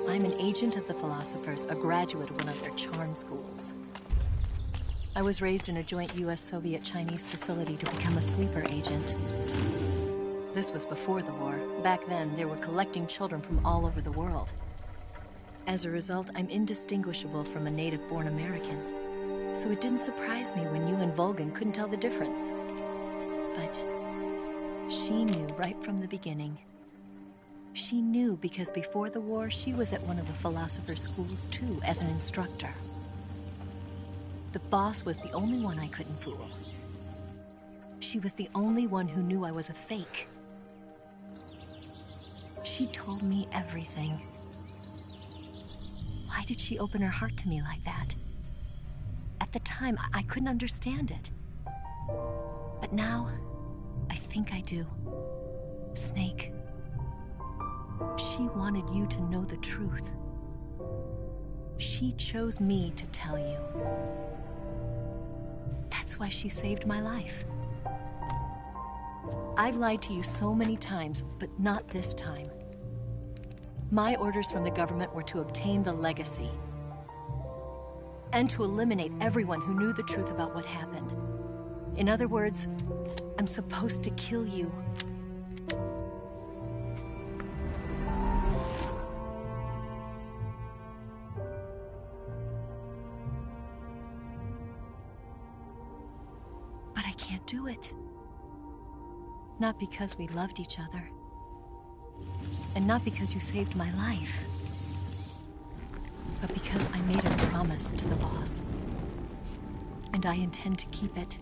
I'm an agent of the philosophers, a graduate of one of their charm schools. I was raised in a joint US-Soviet-Chinese facility to become a sleeper agent. This was before the war. Back then, they were collecting children from all over the world. As a result, I'm indistinguishable from a native-born American. So it didn't surprise me when you and Volgin couldn't tell the difference. But she knew right from the beginning. She knew because before the war, she was at one of the philosopher's schools too, as an instructor. The boss was the only one I couldn't fool. She was the only one who knew I was a fake. She told me everything. Why did she open her heart to me like that? At the time, I couldn't understand it. But now, I think I do. Snake. She wanted you to know the truth. She chose me to tell you. That's why she saved my life. I've lied to you so many times, but not this time. My orders from the government were to obtain the legacy and to eliminate everyone who knew the truth about what happened. In other words, I'm supposed to kill you. But I can't do it. Not because we loved each other. And not because you saved my life. But because I made a promise to the boss. And I intend to keep it.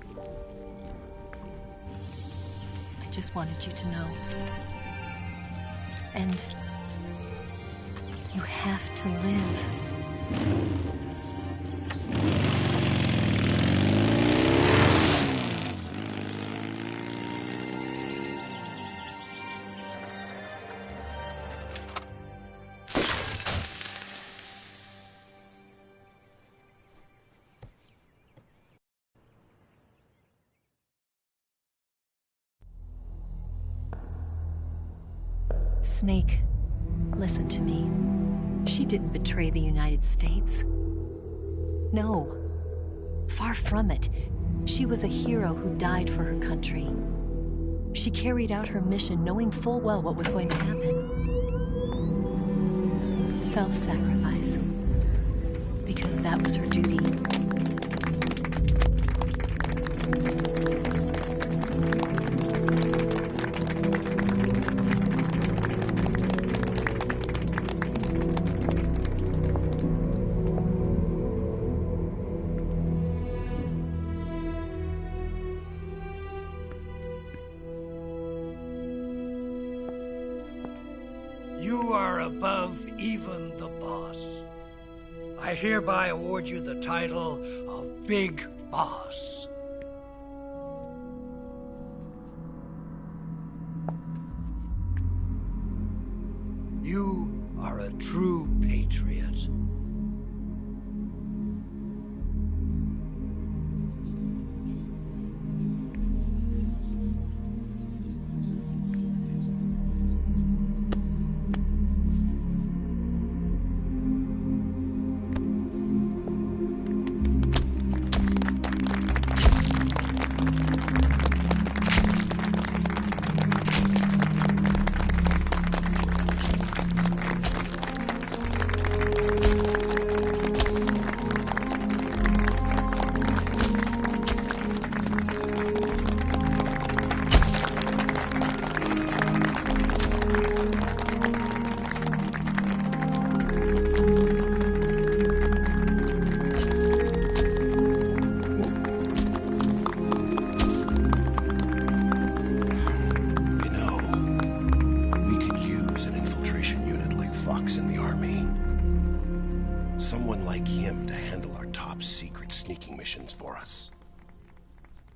I just wanted you to know. And you have to live. Snake, listen to me. She didn't betray the United States. No. Far from it. She was a hero who died for her country. She carried out her mission knowing full well what was going to happen. Self-sacrifice. Because that was her duty. You are above even the boss. I hereby award you the title of Big Boss. You are a true patriot.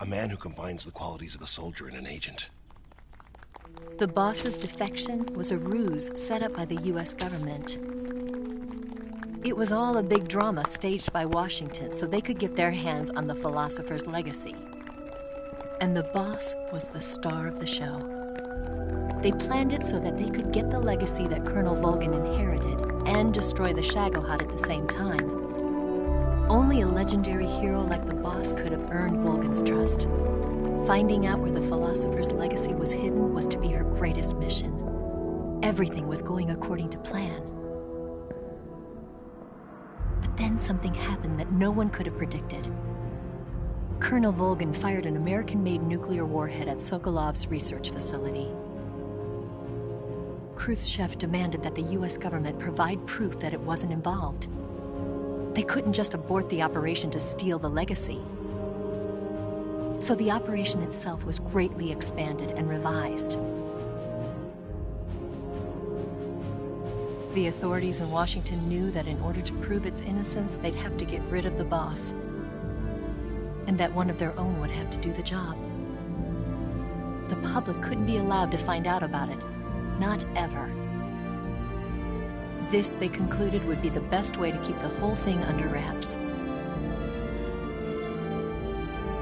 A man who combines the qualities of a soldier and an agent. The boss's defection was a ruse set up by the US government. It was all a big drama staged by Washington so they could get their hands on the philosopher's legacy. And the boss was the star of the show. They planned it so that they could get the legacy that Colonel Volgin inherited and destroy the Shagohod at the same time. Only a legendary hero like the boss could have earned Volgin's trust. Finding out where the philosopher's legacy was hidden was to be her greatest mission. Everything was going according to plan. But then something happened that no one could have predicted. Colonel Volgin fired an American-made nuclear warhead at Sokolov's research facility. Khrushchev demanded that the US government provide proof that it wasn't involved. They couldn't just abort the operation to steal the legacy. So the operation itself was greatly expanded and revised. The authorities in Washington knew that in order to prove its innocence, they'd have to get rid of the boss, and that one of their own would have to do the job. The public couldn't be allowed to find out about it. Not ever. This, they concluded, would be the best way to keep the whole thing under wraps.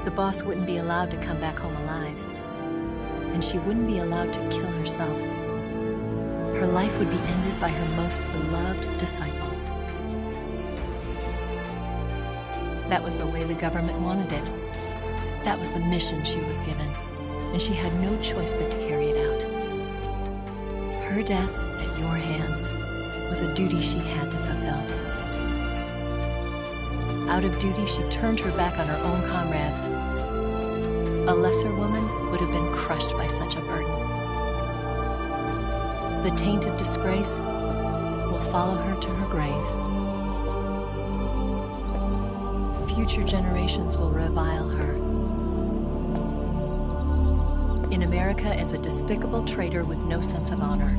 The boss wouldn't be allowed to come back home alive, and she wouldn't be allowed to kill herself. Her life would be ended by her most beloved disciple. That was the way the government wanted it. That was the mission she was given, and she had no choice but to carry it out. Her death at your hands was a duty she had to fulfill. Out of duty, she turned her back on her own comrades. A lesser woman would have been crushed by such a burden. The taint of disgrace will follow her to her grave. Future generations will revile her. In America as a despicable traitor with no sense of honor.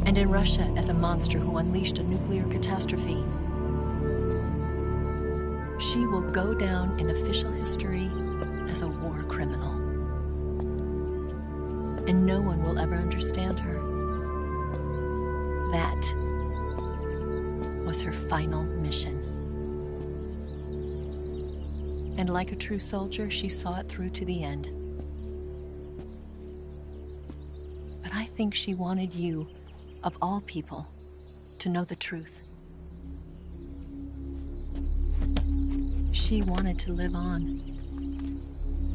And in Russia as a monster who unleashed a nuclear catastrophe. She will go down in official history as a war criminal. And no one will ever understand her. That was her final mission. And like a true soldier, she saw it through to the end. But I think she wanted you, of all people, to know the truth. She wanted to live on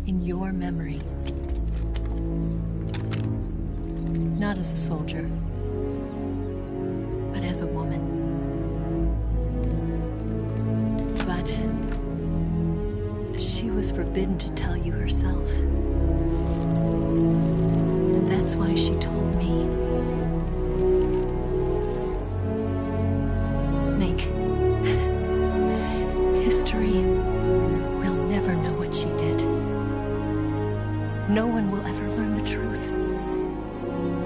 in your memory. Not as a soldier, but as a woman. But she was forbidden to tell you herself. And that's why she told me. Snake, history will never know what she did. No one will ever learn the truth.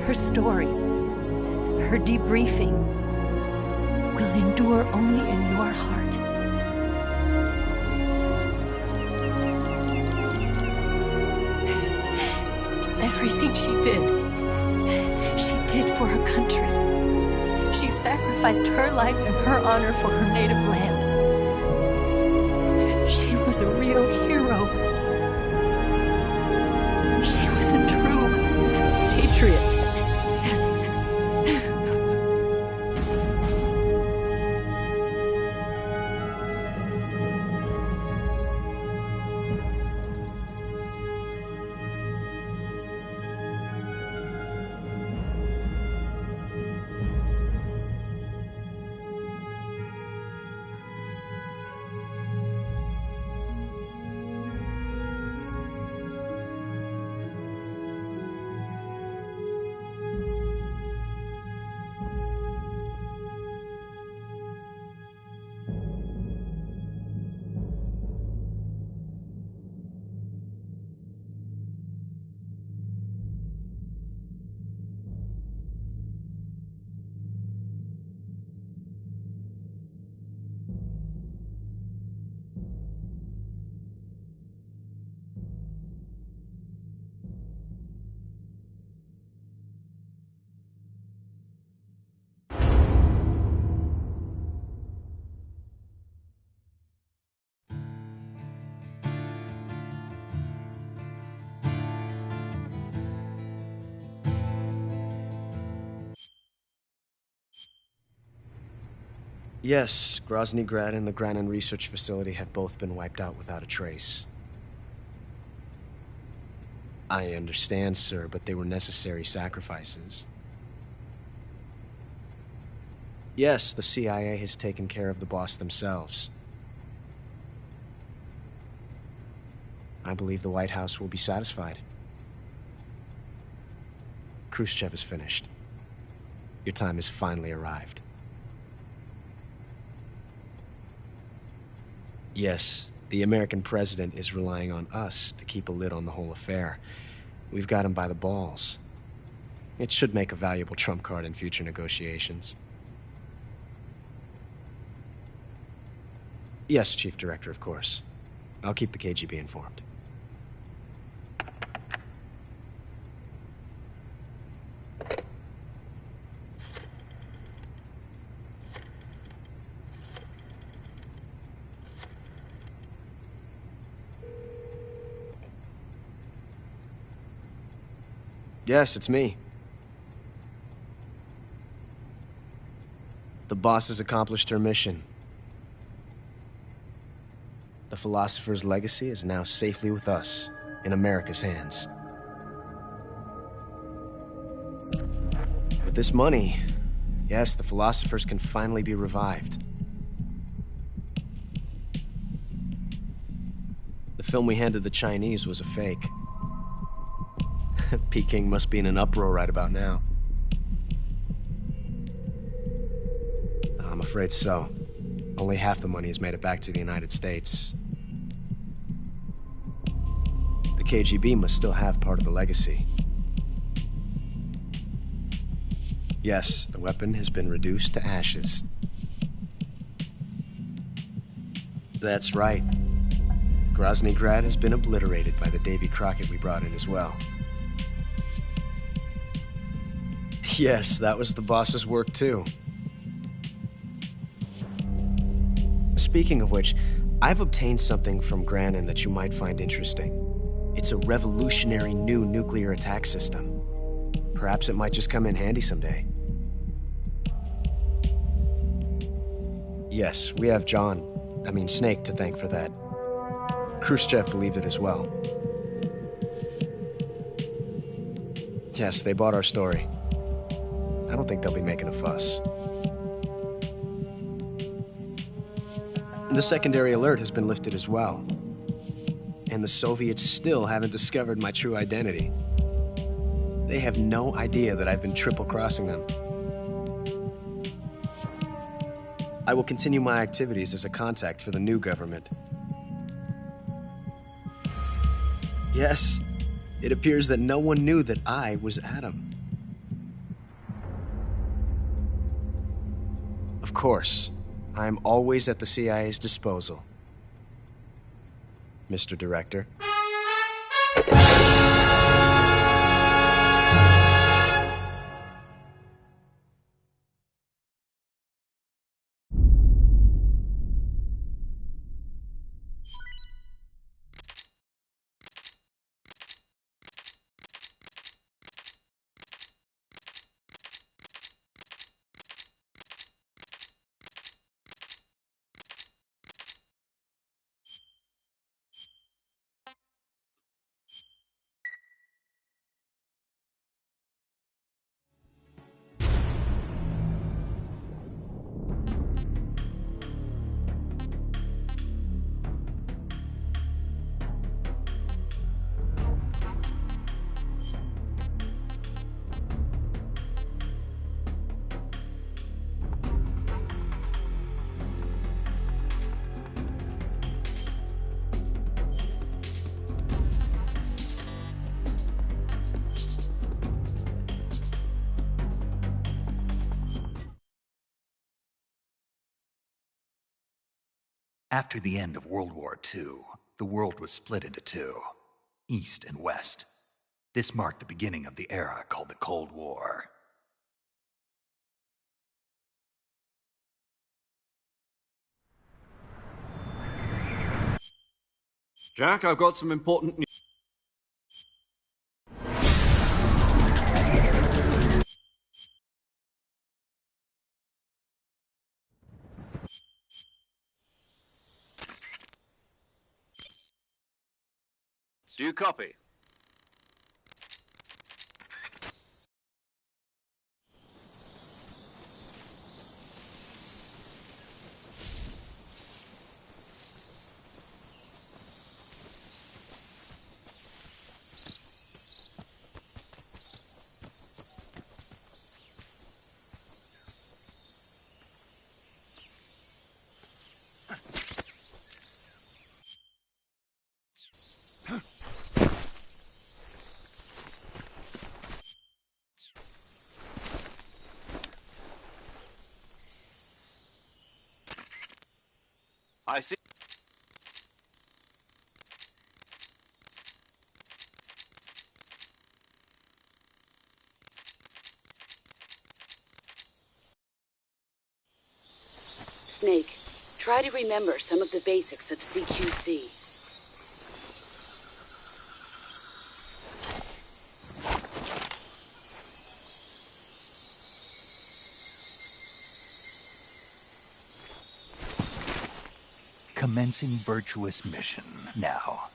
Her story, her debriefing, will endure only in your heart. Everything she did for her country. She sacrificed her life and her honor for her native land. She was a real hero. She was a true patriot. Yes, Grozny Grad and the Granin Research Facility have both been wiped out without a trace. I understand, sir, but they were necessary sacrifices. Yes, the CIA has taken care of the boss themselves. I believe the White House will be satisfied. Khrushchev is finished. Your time has finally arrived. Yes, the American president is relying on us to keep a lid on the whole affair. We've got him by the balls. It should make a valuable trump card in future negotiations. Yes, Chief Director, of course. I'll keep the KGB informed. Yes, it's me. The boss has accomplished her mission. The philosopher's legacy is now safely with us, in America's hands. With this money, yes, the philosophers can finally be revived. The film we handed the Chinese was a fake. Peking must be in an uproar right about now. I'm afraid so. Only half the money has made it back to the United States. The KGB must still have part of the legacy. Yes, the weapon has been reduced to ashes. That's right. Grozny Grad has been obliterated by the Davy Crockett we brought in as well. Yes, that was the boss's work too. Speaking of which, I've obtained something from Granin that you might find interesting. It's a revolutionary new nuclear attack system. Perhaps it might just come in handy someday. Yes, we have Snake to thank for that. Khrushchev believed it as well. Yes, they bought our story. I don't think they'll be making a fuss. The secondary alert has been lifted as well. And the Soviets still haven't discovered my true identity. They have no idea that I've been triple-crossing them. I will continue my activities as a contact for the new government. Yes, it appears that no one knew that I was Adam. Of course, I'm always at the CIA's disposal, Mr. Director. After the end of World War II, the world was split into two, East and West. This marked the beginning of the era called the Cold War. Jack, I've got some important news. Do you copy? I see. Snake, try to remember some of the basics of CQC. Commencing virtuous mission now.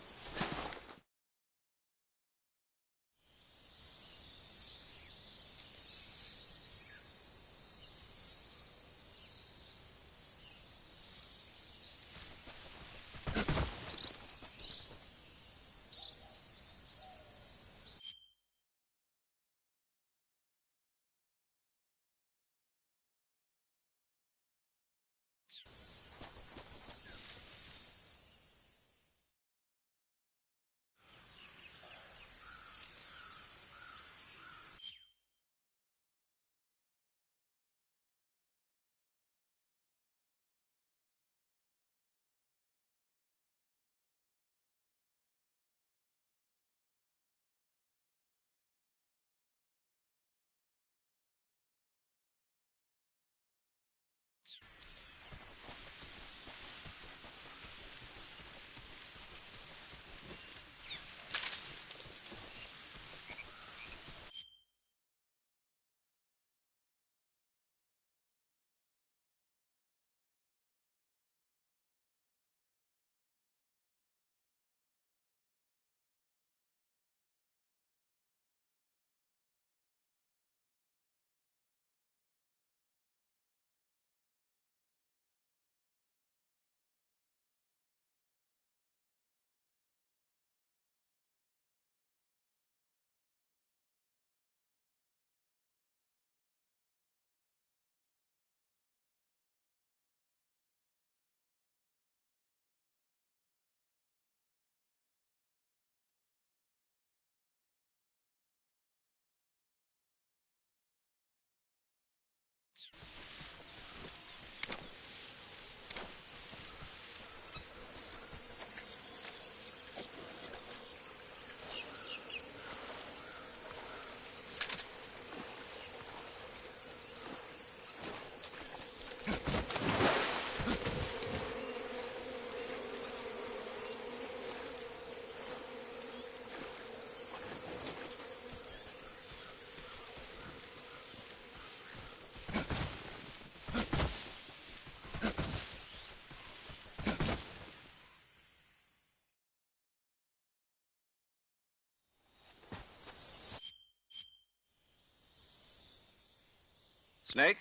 Snake?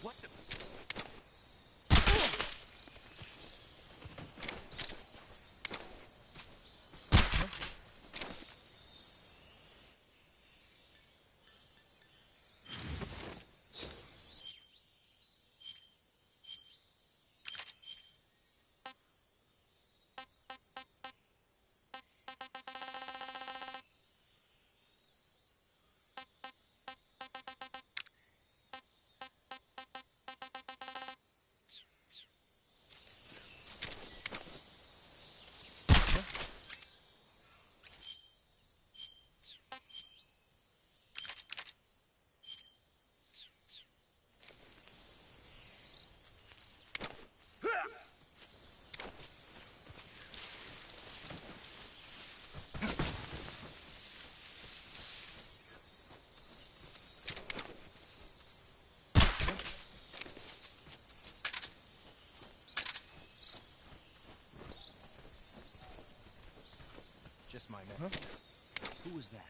What the... Just my man. Huh? Who was that?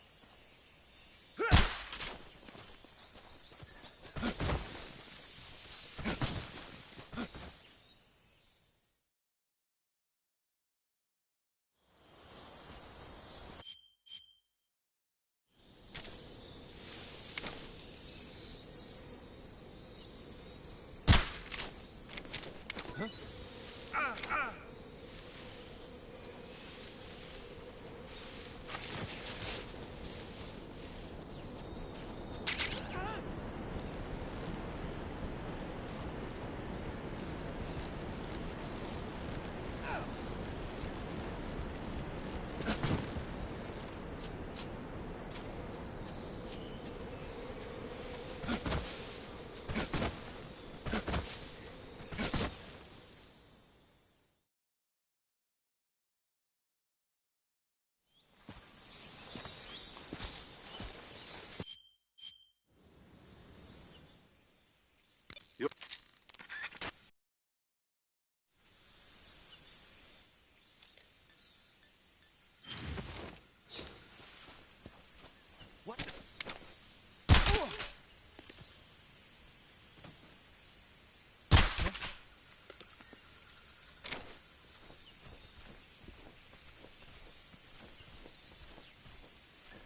What?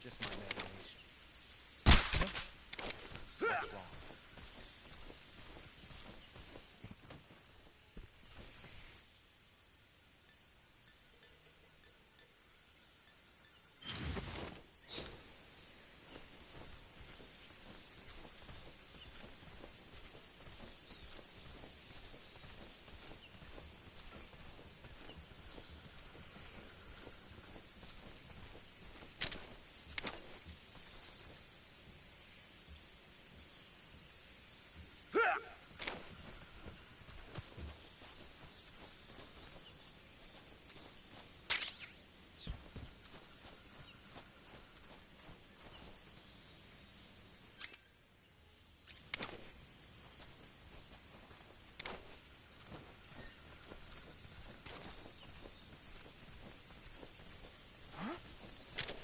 Just my imagination. What's wrong?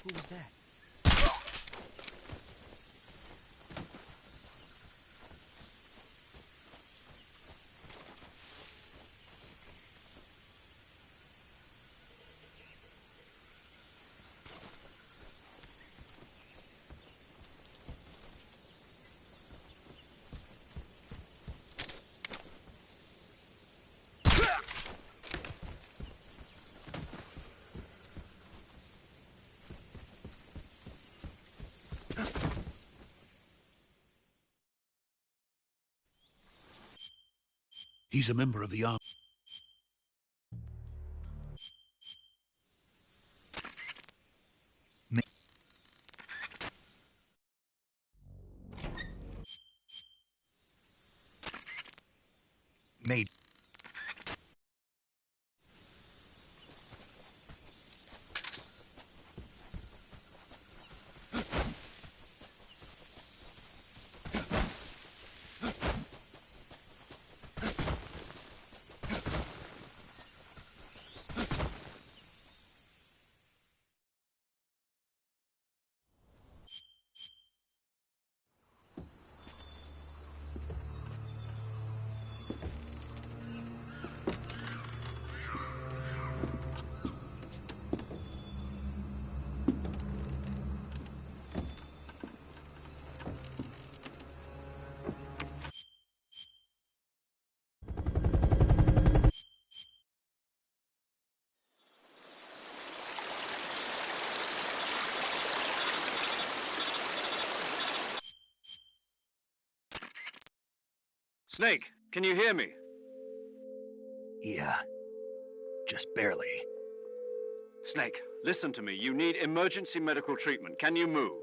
Who was that? He's a member of the army. Made. Snake, can you hear me? Yeah. Just barely. Snake, listen to me. You need emergency medical treatment. Can you move?